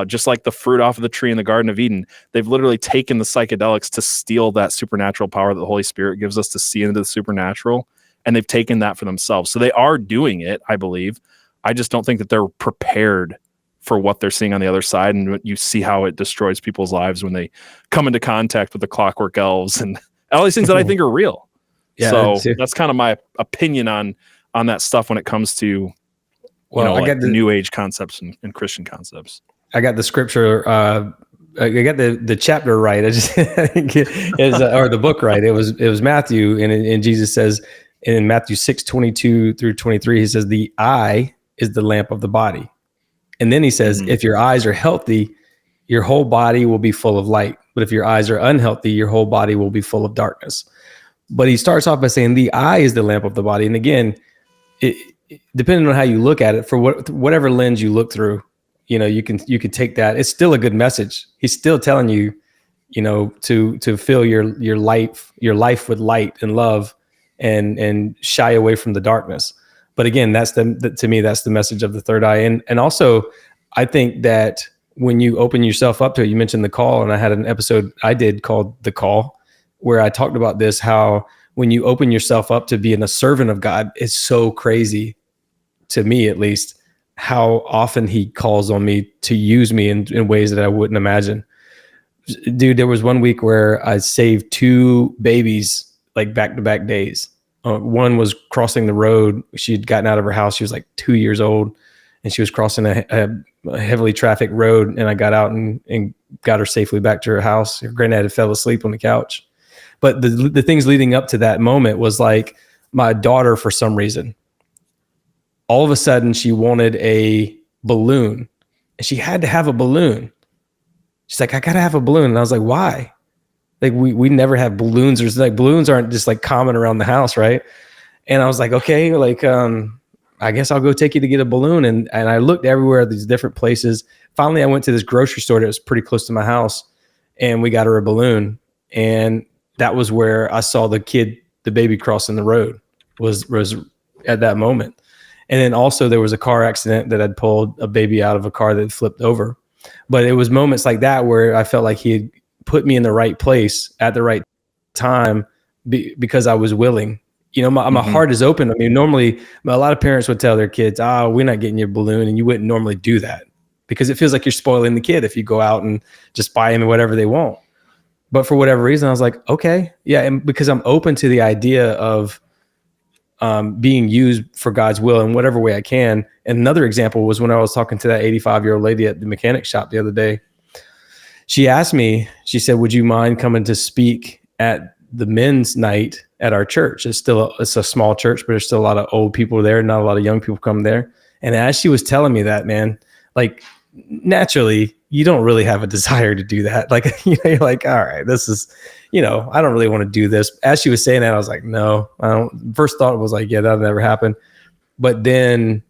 just like the fruit off of the tree in the Garden of Eden. They've literally taken the psychedelics to steal that supernatural power that the Holy Spirit gives us to see into the supernatural, and they've taken that for themselves. So they are doing it, I believe. I just don't think that they're prepared for what they're seeing on the other side, and you see how it destroys people's lives when they come into contact with the clockwork elves and all these things that I think are real. Yeah, so that's kind of my opinion on that stuff when it comes to I got the New Age concepts and Christian concepts. I got the scripture. I got the chapter right. I just or the book right. It was Matthew, and Jesus says in Matthew 6:22 through 23, he says the eye is the lamp of the body, and then he says if your eyes are healthy, your whole body will be full of light. But if your eyes are unhealthy, your whole body will be full of darkness. But he starts off by saying the eye is the lamp of the body, and again, depending on how you look at it, for whatever lens you look through, you can take that. It's still a good message. He's still telling you, to fill your life with light and love, and shy away from the darkness. But again, to me, that's the message of the third eye. And also, I think that when you open yourself up to it, you mentioned the call, and I had an episode I did called The Call, where I talked about this, how when you open yourself up to being a servant of God, it's so crazy, to me at least, how often he calls on me to use me in ways that I wouldn't imagine. Dude, there was one week where I saved 2 babies, like back-to-back days. One was crossing the road. She'd gotten out of her house. She was like 2 years old, and she was crossing a heavily trafficked road, and I got out and got her safely back to her house. Her granddad had fell asleep on the couch. But the things leading up to that moment was like my daughter, for some reason, all of a sudden she wanted a balloon, and she had to have a balloon. She's like, I gotta have a balloon. And I was like, why? Like we never have balloons, or like balloons aren't just like common around the house, right? And I was like, okay, like I guess I'll go take you to get a balloon. And I looked everywhere at these different places. Finally, I went to this grocery store that was pretty close to my house, and we got her a balloon. And that was where I saw the baby crossing the road was at that moment. And then also there was a car accident that had pulled a baby out of a car that had flipped over. But it was moments like that where I felt like he had put me in the right place at the right time because I was willing. My heart is open. I mean, normally a lot of parents would tell their kids, we're not getting you a balloon. And you wouldn't normally do that because it feels like you're spoiling the kid if you go out and just buy them whatever they want. But for whatever reason, I was like, okay, yeah. And because I'm open to the idea of being used for God's will in whatever way I can. And another example was when I was talking to that 85-year-old lady at the mechanic shop the other day. She asked me, she said, would you mind coming to speak at the men's night at our church? It's a small church, but there's still a lot of old people there. Not a lot of young people come there. And as she was telling me that, man, like naturally, you don't really have a desire to do that. Like, you're like, all right, this is, I don't really want to do this. As she was saying that, I was like, no, I don't. First thought was like, yeah, that'll never happen. But then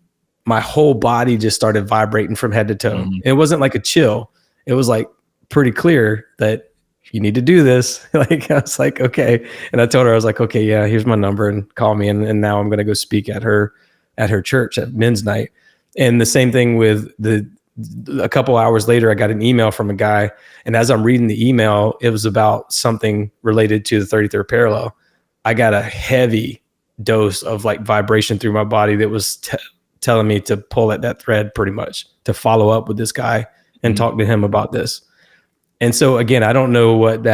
my whole body just started vibrating from head to toe. Mm-hmm. It wasn't like a chill. It was like pretty clear that you need to do this. Like, I was like, okay. And I told her, I was like, okay, yeah, here's my number and call me. And now I'm going to go speak at her church at men's night. And the same thing with a couple hours later, I got an email from a guy. And as I'm reading the email, it was about something related to the 33rd parallel. I got a heavy dose of like vibration through my body that was telling me to pull at that thread, pretty much, to follow up with this guy and talk to him about this. And so again, I don't know what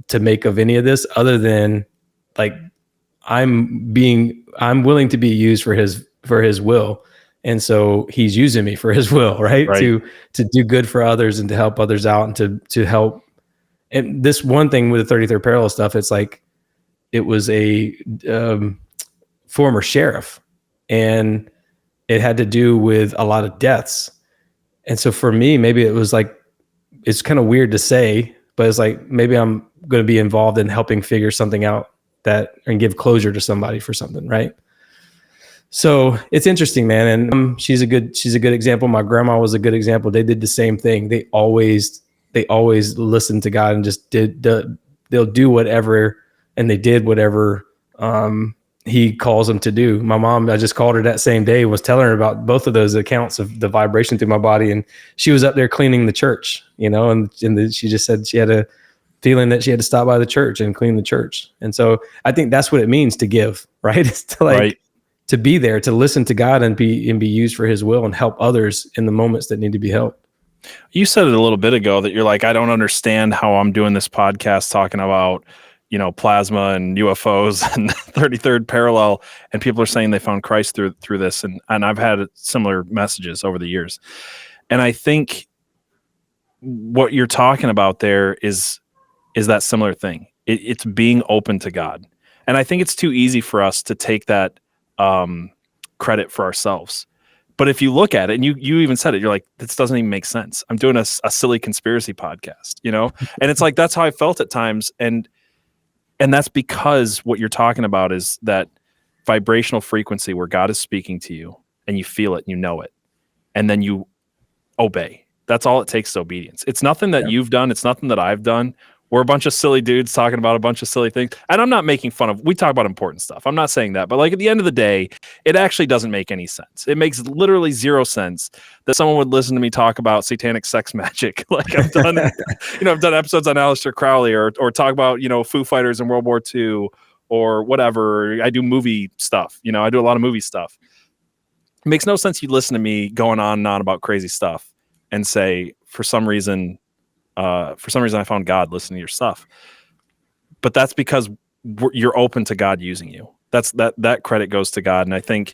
to make of any of this other than like, I'm willing to be used for his will. And so he's using me for his will, right? To do good for others and to help others out and to help. And this one thing with the 33rd parallel stuff, it's like, it was a former sheriff, and it had to do with a lot of deaths. And so for me, maybe it was like, it's kind of weird to say, but it's like, maybe I'm going to be involved in helping figure something out and give closure to somebody for something, right? So it's interesting, man. And she's a good example. My grandma was a good example. They did the same thing. They always listened to God and just they'll do whatever, and they did whatever he calls them to do. My mom, I just called her that same day, was telling her about both of those accounts of the vibration through my body, and she was up there cleaning the church, and she just said she had a feeling that she had to stop by the church and clean the church. And so I think that's what it means to give, right? It's to right. to be there, to listen to God and be used for his will and help others in the moments that need to be helped. You said it a little bit ago that you're like, I don't understand how I'm doing this podcast talking about, plasma and UFOs and 33rd parallel. And people are saying they found Christ through this. And I've had similar messages over the years. And I think what you're talking about there is that similar thing. It's being open to God. And I think it's too easy for us to take that credit for ourselves. But if you look at it, and you even said it, you're like, this doesn't even make sense. I'm doing a silly conspiracy podcast, and it's like, that's how I felt at times. And that's because what you're talking about is that vibrational frequency where God is speaking to you and you feel it, and you know it, and then you obey. That's all it takes is obedience. It's nothing that you've done. It's nothing that I've done. We're a bunch of silly dudes talking about a bunch of silly things. And I'm not making fun of, we talk about important stuff. I'm not saying that, but like at the end of the day, it actually doesn't make any sense. It makes literally zero sense that someone would listen to me talk about satanic sex magic. Like I've done, I've done episodes on Aleister Crowley or talk about, Foo Fighters in World War II or whatever. I do movie stuff. I do a lot of movie stuff. It makes no sense. You listen to me going on and on about crazy stuff and say, for some reason I found God listening to your stuff. But that's because you're open to God using you. That credit goes to God. And I think,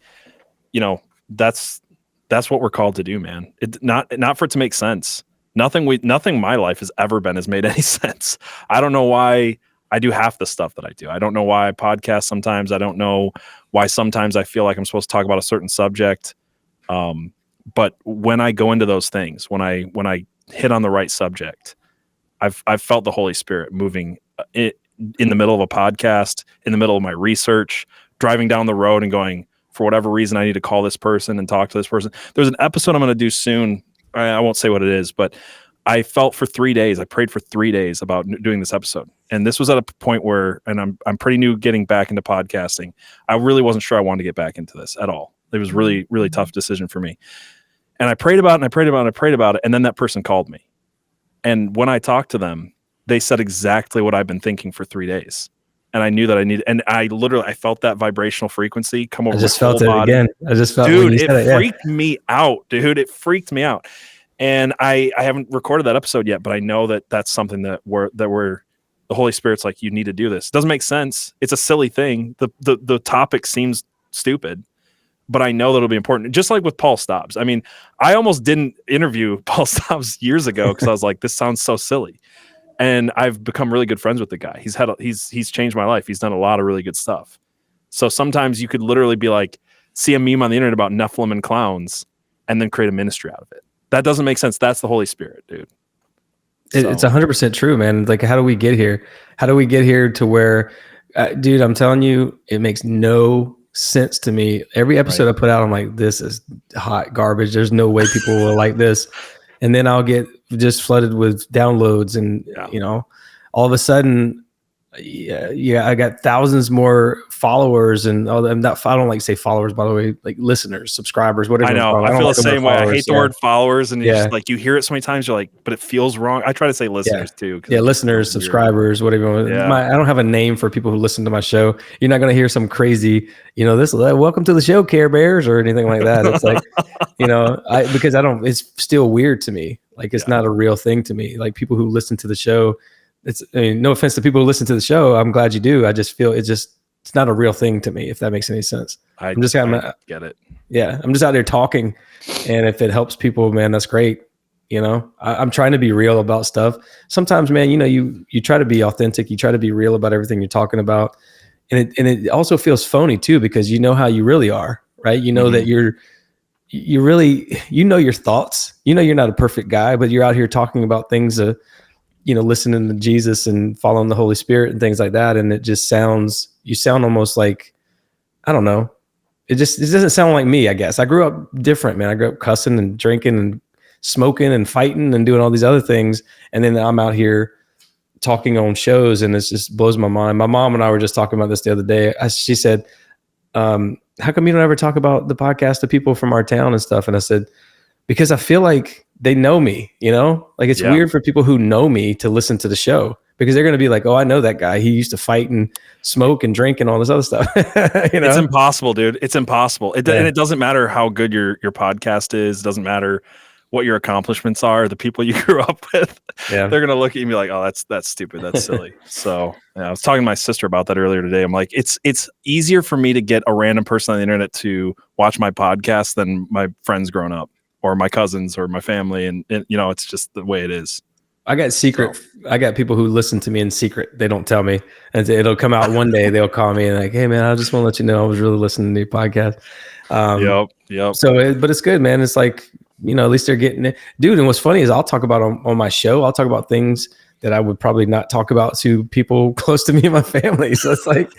that's what we're called to do, man. It not for it to make sense. Nothing my life has ever been has made any sense. I don't know why I do half the stuff that I do. I don't know why I podcast sometimes. I don't know why sometimes I feel like I'm supposed to talk about a certain subject. But when I go into those things, when I hit on the right subject, I've felt the Holy Spirit moving in the middle of a podcast, in the middle of my research, driving down the road and going, for whatever reason, I need to call this person and talk to this person. There's an episode I'm going to do soon. I won't say what it is, but I felt for 3 days. I prayed for 3 days about doing this episode. And this was at a point where, and I'm pretty new getting back into podcasting. I really wasn't sure I wanted to get back into this at all. It was really, really tough decision for me. And I prayed about it and I prayed about it and I prayed about it. And then that person called me. And when I talked to them, they said exactly what I've been thinking for 3 days. And I knew that I needed, and I felt that vibrational frequency come over. I just felt it body. again. I just felt, dude, it freaked me out, dude. It freaked me out. And I haven't recorded that episode yet, but I know that that's something that the Holy Spirit's like, you need to do this. It doesn't make sense. It's a silly thing. The topic seems stupid, but I know that it'll be important. Just like with Paul Stobbs. I mean, I almost didn't interview Paul Stobbs years ago because I was like, this sounds so silly. And I've become really good friends with the guy. He's changed my life. He's done a lot of really good stuff. So sometimes you could literally be like, see a meme on the internet about Nephilim and clowns and then create a ministry out of it. That doesn't make sense. That's the Holy Spirit, dude. So. It's 100% true, man. Like, how do we get here? How do we get here to where, dude, I'm telling you, it makes no sense to me. Every episode I put out, I'm like, this is hot garbage. There's no way people will like this. And then I'll get just flooded with downloads and, all of a sudden, I got thousands more followers and I don't like to say followers, by the way, like listeners, subscribers, whatever. I know. I feel the same way. I hate the word followers, and just like you hear it so many times, you're like, but it feels wrong. I try to say listeners too. Yeah, listeners, subscribers, whatever. I don't have a name for people who listen to my show. You're not going to hear some crazy, welcome to the show, Care Bears, or anything like that. It's like, because it's still weird to me. Like it's not a real thing to me. Like people who listen to the show. No offense to people who listen to the show. I'm glad you do. I just feel it's not a real thing to me, if that makes any sense. I get it. Yeah. I'm just out there talking. And if it helps people, man, that's great. I'm trying to be real about stuff. Sometimes, man, you try to be authentic. You try to be real about everything you're talking about. And it also feels phony too, because you know how you really are, right? You know that you really, your thoughts, you're not a perfect guy, but you're out here talking about things listening to Jesus and following the Holy Spirit and things like that. And you sound almost like, I don't know. It doesn't sound like me, I guess. I grew up different, man. I grew up cussing and drinking and smoking and fighting and doing all these other things. And then I'm out here talking on shows, and it just blows my mind. My mom and I were just talking about this the other day. She said, how come you don't ever talk about the podcast to people from our town and stuff? And I said, because I feel like they know me, like it's weird for people who know me to listen to the show, because they're going to be like, oh, I know that guy. He used to fight and smoke and drink and all this other stuff. It's impossible, dude. It's impossible. And it doesn't matter how good your podcast is. It doesn't matter what your accomplishments are. The people you grew up with, they're going to look at you and be like, oh, that's stupid. That's silly. So I was talking to my sister about that earlier today. I'm like, it's easier for me to get a random person on the internet to watch my podcast than my friends growing up, or my cousins, or my family. And it's just the way it is. I got people who listen to me in secret. They don't tell me, and it'll come out one day. They'll call me and like, hey man, I just want to let you know I was really listening to your podcast. Yep. So, but it's good, man. It's like, at least they're getting it, dude. And what's funny is I'll talk about on my show, I'll talk about things that I would probably not talk about to people close to me and my family. So it's like,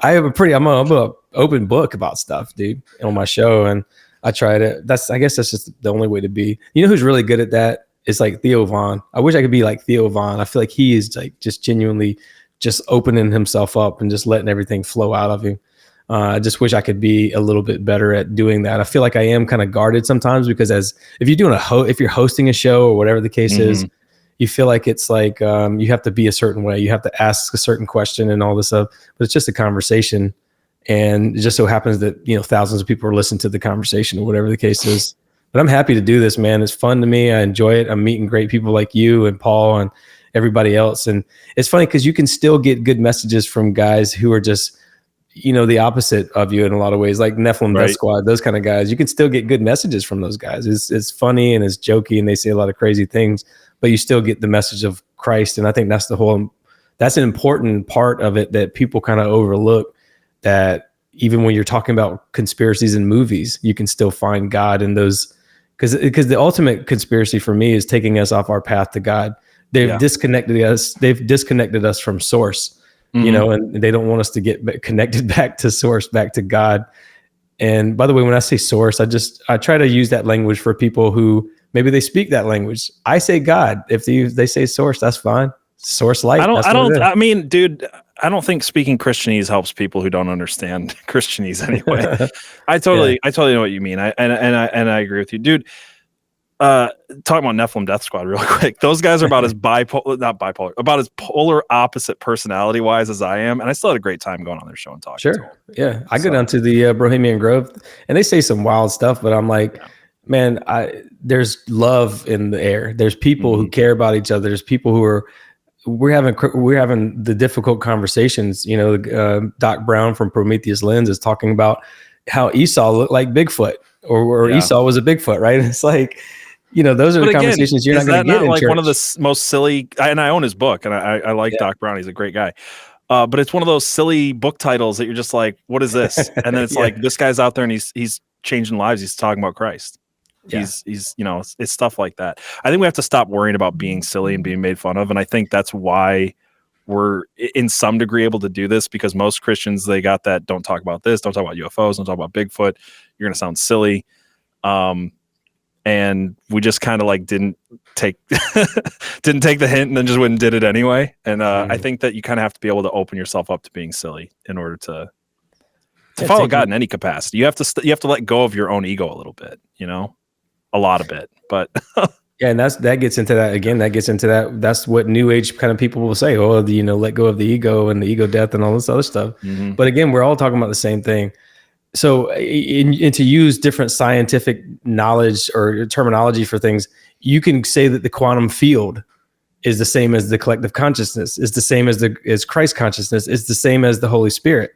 I'm a open book about stuff, dude, on my show. And I try to, I guess that's just the only way to be. You know who's really good at that? It's like Theo Vaughn. I wish I could be like Theo Vaughn. I feel like he is like just genuinely just opening himself up and just letting everything flow out of him. I just wish I could be a little bit better at doing that. I feel like I am kind of guarded sometimes, because if you're doing if you're hosting a show or whatever the case is, you feel like it's like you have to be a certain way. You have to ask a certain question and all this stuff. But it's just a conversation, and it just so happens that thousands of people are listening to the conversation or whatever the case is. But I'm happy to do this, man. It's fun to me. I enjoy it. I'm meeting great people like you and Paul and everybody else. And it's funny because you can still get good messages from guys who are just, the opposite of you in a lot of ways, like Nephilim Death Squad, those kind of guys. You can still get good messages from those guys. It's funny and it's jokey and they say a lot of crazy things, but you still get the message of Christ. And I think that's an important part of it that people kind of overlook, that even when you're talking about conspiracies in movies, you can still find God in those. Because the ultimate conspiracy for me is taking us off our path to God. They've disconnected us. They've disconnected us from source, and they don't want us to get connected back to source, back to God. And by the way, when I say source, I try to use that language for people who maybe they speak that language. I say God. If they say source, that's fine. Source light. I mean, dude, I don't think speaking Christianese helps people who don't understand Christianese anyway. I totally know what you mean. I agree with you, dude. Talking about Nephilim Death Squad real quick. Those guys are about as about as polar opposite personality wise as I am. And I still had a great time going on their show and talking to them. Yeah. I go down to the Bohemian Grove and they say some wild stuff, but I'm like, man, there's love in the air. There's people who care about each other. There's people who we're having the difficult conversations. Doc Brown from Prometheus Lens is talking about how Esau looked like Bigfoot, or Esau was a Bigfoot, right? It's like, those are the conversations you're not going to get in like church. One of the most silly, and I own his book, and I like Doc Brown. He's a great guy. But it's one of those silly book titles that you're just like, what is this? And then it's like, this guy's out there and he's changing lives. He's talking about Christ. He's it's stuff like that. I think we have to stop worrying about being silly and being made fun of. And I think that's why we're in some degree able to do this, because most Christians, they got that, don't talk about this, don't talk about UFOs, don't talk about Bigfoot. You're going to sound silly. And we just kind of like didn't take the hint and then just went and did it anyway. And I think that you kind of have to be able to open yourself up to being silly in order to follow God in any capacity. You have to let go of your own ego a little bit, a lot of it, but yeah. And that gets into that again. That gets into that. That's what New Age kind of people will say. Oh, let go of the ego and the ego death and all this other stuff. Mm-hmm. But again, we're all talking about the same thing. So, and to use different scientific knowledge or terminology for things, you can say that the quantum field is the same as the collective consciousness, is the same as Christ consciousness, is the same as the Holy Spirit.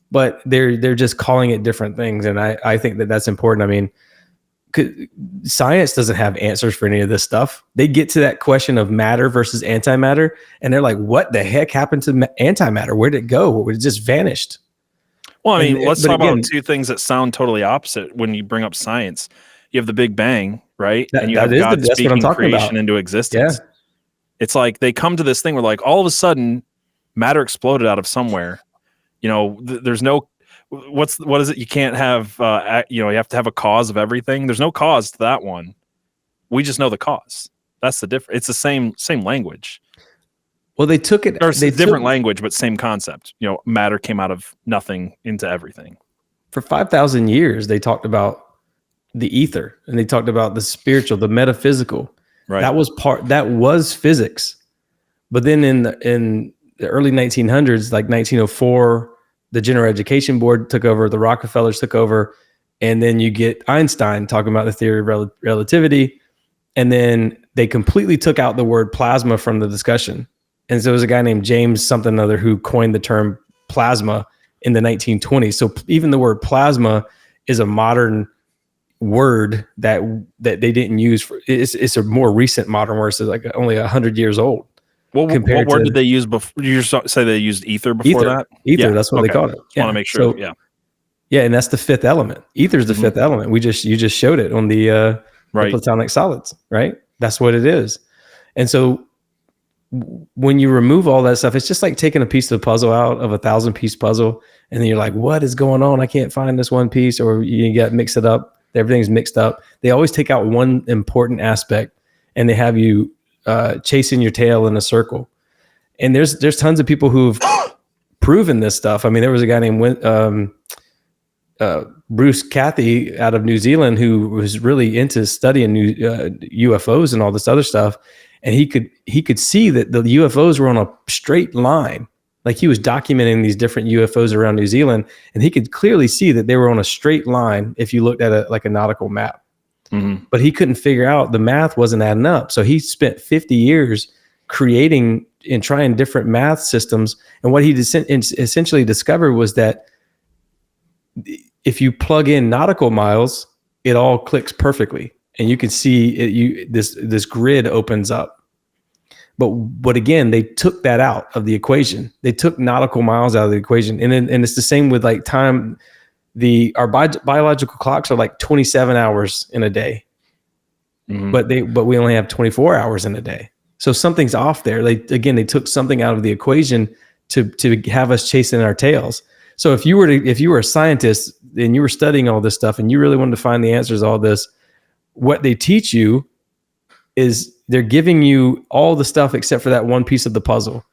But they're just calling it different things, and I think that that's important. I mean, science doesn't have answers for any of this stuff. They get to that question of matter versus antimatter, and they're like, "What the heck happened to antimatter? Where did it go? It just vanished." Well, I mean, let's talk about two things that sound totally opposite when you bring up science. You have the Big Bang, right? And you have God speaking creation into existence. It's like they come to this thing where like all of a sudden matter exploded out of somewhere. You know, there's no what is it? You can't have you have to have a cause of everything. There's no cause to that one. We just know the cause. That's the difference. It's the same language. Well, they took it. There's different language, but same concept. You know, matter came out of nothing into everything. For 5,000 years, they talked about the ether, and they talked about the spiritual, the metaphysical. Right. That was physics. But then in the early 1900s, like 1904, the General Education Board took over, the Rockefellers took over, and then you get Einstein talking about the theory of relativity, and then they completely took out the word plasma from the discussion. And so there was a guy named James something or other who coined the term plasma in the 1920s. So even the word plasma is a modern word that they didn't use for. It's a more recent modern word. So like only 100 years old. What word did they use before? You say they used ether before that? Ether, yeah, that's what they called it. Yeah. Want to make sure. So, yeah, and that's the fifth element. Ether is the fifth element. You just showed it on the platonic solids, right? That's what it is. And so when you remove all that stuff, it's just like taking a piece of the puzzle out of a 1,000-piece puzzle, and then you're like, what is going on? I can't find this one piece, or you got mix it up. Everything's mixed up. They always take out one important aspect, and they have you chasing your tail in a circle. And there's tons of people who've proven this stuff. I mean, there was a guy named Bruce Cathy out of New Zealand who was really into studying UFOs and all this other stuff. And he could see that the UFOs were on a straight line. Like he was documenting these different UFOs around New Zealand, and he could clearly see that they were on a straight line if you looked at a nautical map. Mm-hmm. But he couldn't figure out, the math wasn't adding up. So he spent 50 years creating and trying different math systems. And what he essentially discovered was that if you plug in nautical miles, it all clicks perfectly. And you can see it, this grid opens up. But again, they took that out of the equation. They took nautical miles out of the equation. And it's the same with like time. Our biological clocks are like 27 hours in a day. Mm-hmm. But we only have 24 hours in a day. So something's off there. They took something out of the equation to have us chasing our tails. So if you were a scientist and you were studying all this stuff and you really wanted to find the answers to all this, what they teach you is they're giving you all the stuff except for that one piece of the puzzle.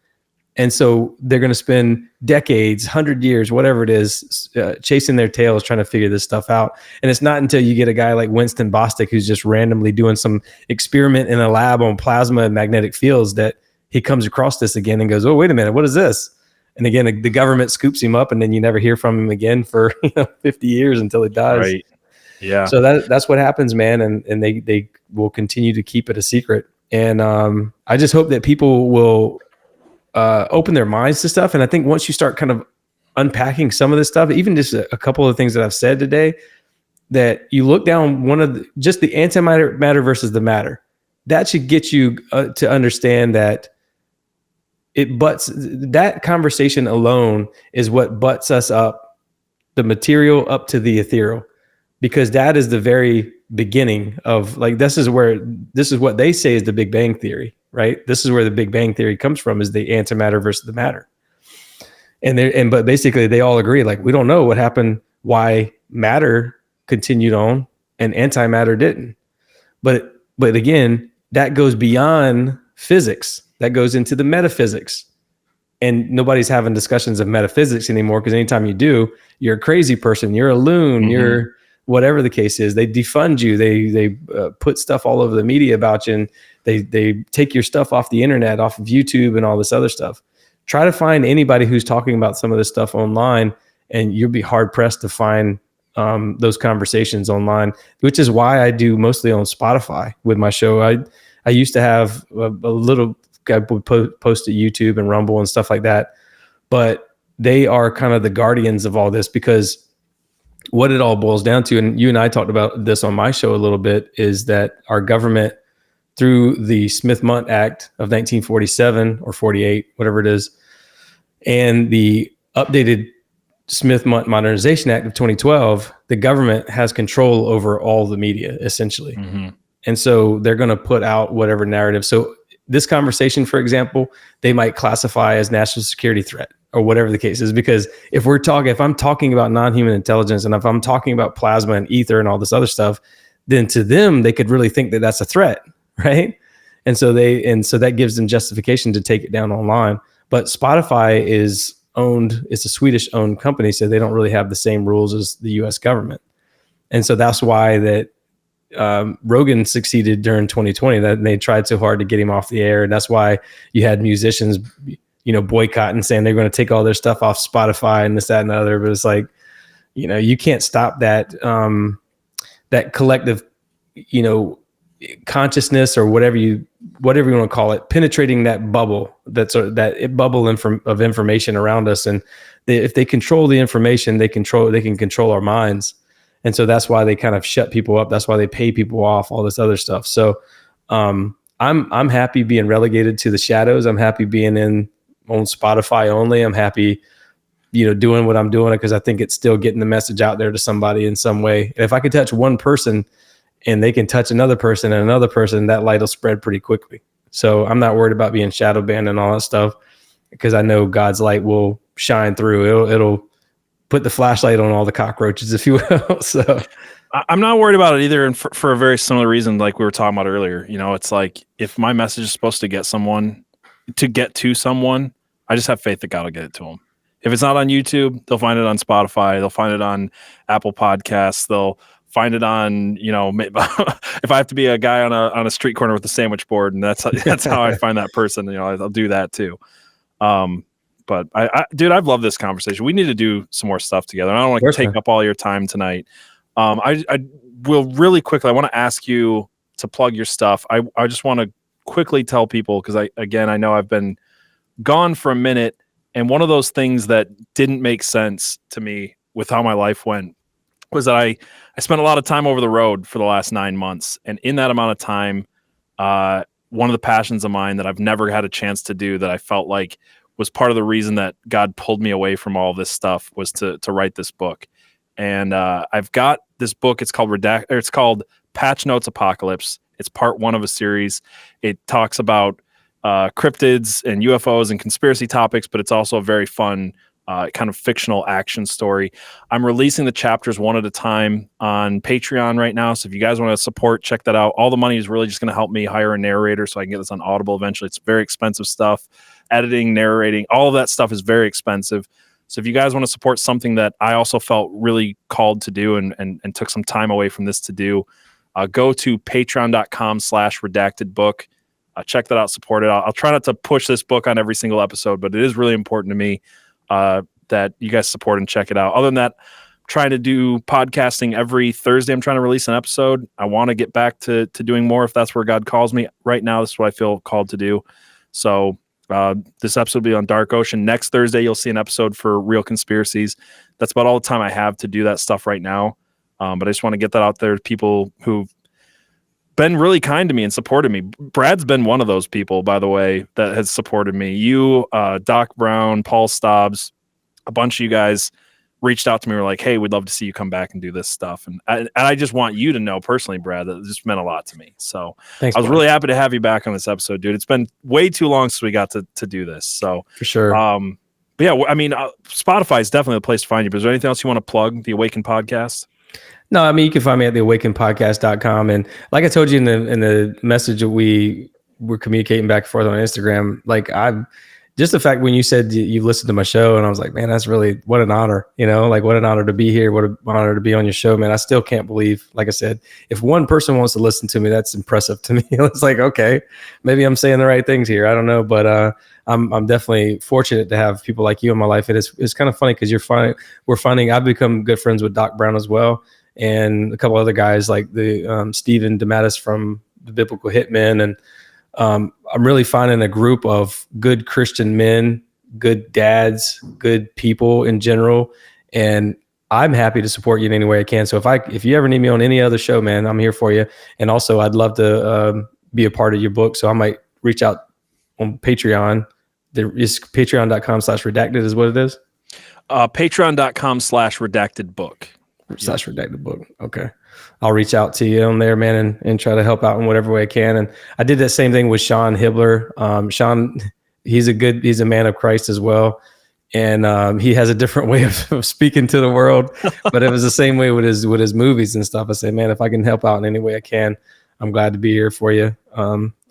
And so they're going to spend decades, 100 years, whatever it is, chasing their tails, trying to figure this stuff out. And it's not until you get a guy like Winston Bostick, who's just randomly doing some experiment in a lab on plasma and magnetic fields, that he comes across this again and goes, oh, wait a minute, what is this? And again, the government scoops him up, and then you never hear from him again for 50 years until he dies. Right. Yeah. So that's what happens, man. And they will continue to keep it a secret. And I just hope that people will open their minds to stuff. And I think once you start kind of unpacking some of this stuff, even just a couple of things that I've said today, that you look down just the antimatter versus the matter, that should get you to understand that that conversation alone is what butts us up, the material up to the ethereal. Because that is the very beginning of, like, this is what they say is the Big Bang Theory, right? This is where the Big Bang Theory comes from, is the antimatter versus the matter. But basically they all agree, like, we don't know what happened, why matter continued on and antimatter didn't. But again, that goes beyond physics. That goes into the metaphysics. And nobody's having discussions of metaphysics anymore, because anytime you do, you're a crazy person, you're a loon, mm-hmm. You're whatever the case is. They defund you. They put stuff all over the media about you, and they take your stuff off the internet, off of YouTube and all this other stuff. Try to find anybody who's talking about some of this stuff online, and you'll be hard pressed to find those conversations online, which is why I do mostly on Spotify with my show. I used to have a little guy would post to YouTube and Rumble and stuff like that, but they are kind of the guardians of all this, because what it all boils down to, and you and I talked about this on my show a little bit, is that our government, through the Smith-Mundt Act of 1947 or 48, whatever it is, and the updated Smith-Mundt Modernization Act of 2012, the government has control over all the media, essentially. Mm-hmm. And so they're going to put out whatever narrative. So this conversation, for example, they might classify as national security threat or whatever the case is. Because if I'm talking about non-human intelligence, and if I'm talking about plasma and ether and all this other stuff, then to them, they could really think that that's a threat, right? And so that gives them justification to take it down online. But Spotify it's a Swedish owned company, so they don't really have the same rules as the US government. And so that's why that Rogan succeeded during 2020, that they tried so hard to get him off the air. And that's why you had musicians, boycotting, saying they're going to take all their stuff off Spotify and this, that, and the other. But it's like, you can't stop that, that collective, consciousness, or whatever you want to call it, penetrating that bubble, bubble of information around us. And if they control the information, they can control our minds. And so that's why they kind of shut people up. That's why they pay people off, all this other stuff. So I'm happy being relegated to the shadows. I'm happy being on Spotify only. I'm happy, doing what I'm doing, because I think it's still getting the message out there to somebody in some way. And if I could touch one person and they can touch another person and another person, that light will spread pretty quickly. So I'm not worried about being shadow banned and all that stuff, because I know God's light will shine through. It'll put the flashlight on all the cockroaches, if you will. So I'm not worried about it either. And for a very similar reason, like we were talking about earlier, it's like, if my message is supposed to get to someone, I just have faith that God will get it to them. If it's not on YouTube, they'll find it on Spotify. They'll find it on Apple Podcasts. They'll find it on, if I have to be a guy on a street corner with a sandwich board, and that's how I find that person, I'll do that too. But dude, I've loved this conversation. We need to do some more stuff together. I don't want to take up all your time tonight. I will really quickly, I want to ask you to plug your stuff. I just want to quickly tell people, because I know I've been gone for a minute, and one of those things that didn't make sense to me with how my life went was that I spent a lot of time over the road for the last 9 months. And in that amount of time, one of the passions of mine that I've never had a chance to do, that I felt like was part of the reason that God pulled me away from all this stuff, was to write this book. And I've got this book. It's called Patch Notes Apocalypse. It's part 1 of a series. It talks about cryptids and UFOs and conspiracy topics, but it's also a very fun kind of fictional action story. I'm releasing the chapters one at a time on Patreon right now. So if you guys want to support, check that out. All the money is really just going to help me hire a narrator so I can get this on Audible eventually. It's very expensive stuff. Editing, narrating, all of that stuff is very expensive. So if you guys want to support something that I also felt really called to do and took some time away from this to do, go to patreon.com/redactedbook. Check that out, support it. I'll try not to push this book on every single episode, but it is really important to me that you guys support and check it out. Other than that, I'm trying to do podcasting every Thursday. I'm trying to release an episode. I want to get back to doing more if that's where God calls me. Right now, this is what I feel called to do. So this episode will be on Dark Ocean. Next Thursday, you'll see an episode for Real Conspiracies. That's about all the time I have to do that stuff right now. But I just want to get that out there to people who've been really kind to me and supported me. Brad's been one of those people, by the way, that has supported me. You, Doc Brown, Paul Stobbs, a bunch of you guys reached out to me. Were like, "Hey, we'd love to see you come back and do this stuff." And I just want you to know personally, Brad, that it just meant a lot to me. So thanks, I was really happy to have you back on this episode, dude. It's been way too long since we got to do this. So for sure. But yeah, I mean, Spotify is definitely the place to find you. But is there anything else you want to plug? The Awaken Podcast? No, I mean, you can find me at theawakenpodcast.com. And like I told you in the message that we were communicating back and forth on Instagram, like just the fact when you said you listened to my show, and I was like, man, that's really, what an honor, like what an honor to be here. What an honor to be on your show, man. I still can't believe, like I said, if one person wants to listen to me, that's impressive to me. It's like, okay, maybe I'm saying the right things here. I don't know, but I'm definitely fortunate to have people like you in my life. It's kind of funny because I've become good friends with Doc Brown as well. And a couple other guys like the Stephen DeMattis from the Biblical Hitmen. And I'm really finding a group of good Christian men, good dads, good people in general. And I'm happy to support you in any way I can. So if you ever need me on any other show, man, I'm here for you. And also I'd love to be a part of your book. So I might reach out on Patreon. It's patreon.com/redacted is what it is. Patreon.com/redactedbook. /redacted book. Okay. I'll reach out to you on there, man, and try to help out in whatever way I can. And I did that same thing with Sean Hibbler. Sean, he's a man of Christ as well. And he has a different way of speaking to the world, but it was the same way with his movies and stuff. I say, man, if I can help out in any way I can, I'm glad to be here for you.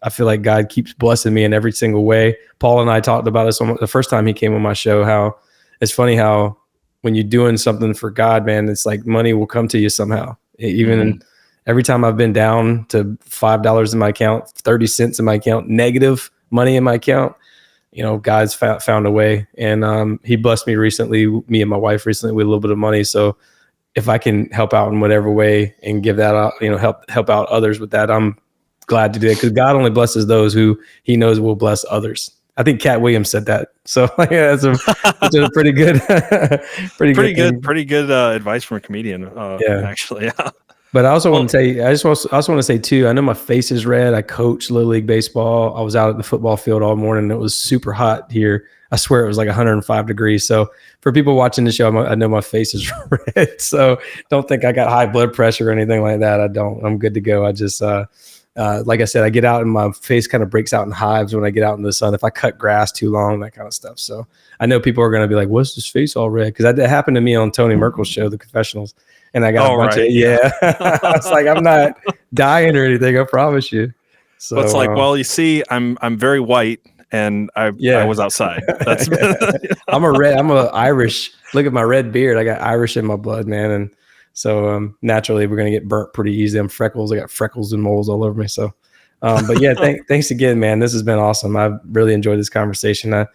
I feel like God keeps blessing me in every single way. Paul and I talked about this the first time he came on my show, how it's funny how when you're doing something for God, man, it's like money will come to you somehow. Even every time I've been down to $5 in my account, 30 cents in my account, negative money in my account, you know, God's found a way. And he blessed me recently, me and my wife recently, with a little bit of money. So if I can help out in whatever way and give that out, you know, help out others with that, I'm glad to do it, because God only blesses those who he knows will bless others. I think Cat Williams said that. So yeah, that's a pretty good, pretty good advice from a comedian. Actually, yeah. But I also want to tell you, I also want to say too, I know my face is red. I coach Little League baseball. I was out at the football field all morning. It was super hot here. I swear it was like 105 degrees. So for people watching the show, I know my face is red. So don't think I got high blood pressure or anything like that. I don't. I'm good to go. I just, like I said, I get out and my face kind of breaks out in hives when I get out in the sun. If I cut grass too long, that kind of stuff. So I know people are going to be like, what's his face all red? Because that happened to me on Tony Merkel's show, The Confessionals. And I got a bunch of, I was like, I'm not dying or anything, I promise you. So but it's like, well, you see, I'm very white and I was outside. That's I'm a Irish. Look at my red beard. I got Irish in my blood, man. And so naturally we're going to get burnt pretty easy. I'm freckles. I got freckles and moles all over me. So, but yeah, thanks again, man. This has been awesome. I've really enjoyed this conversation. Like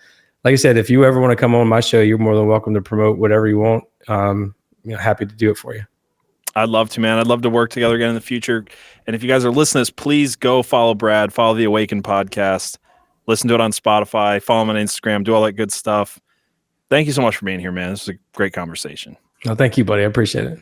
I said, if you ever want to come on my show, you're more than welcome to promote whatever you want. Happy to do it for you. I'd love to, man. I'd love to work together again in the future. And if you guys are listening to this, please go follow Brad, follow the Awaken podcast, listen to it on Spotify, follow him on Instagram, do all that good stuff. Thank you so much for being here, man. This was a great conversation. No, thank you, buddy. I appreciate it.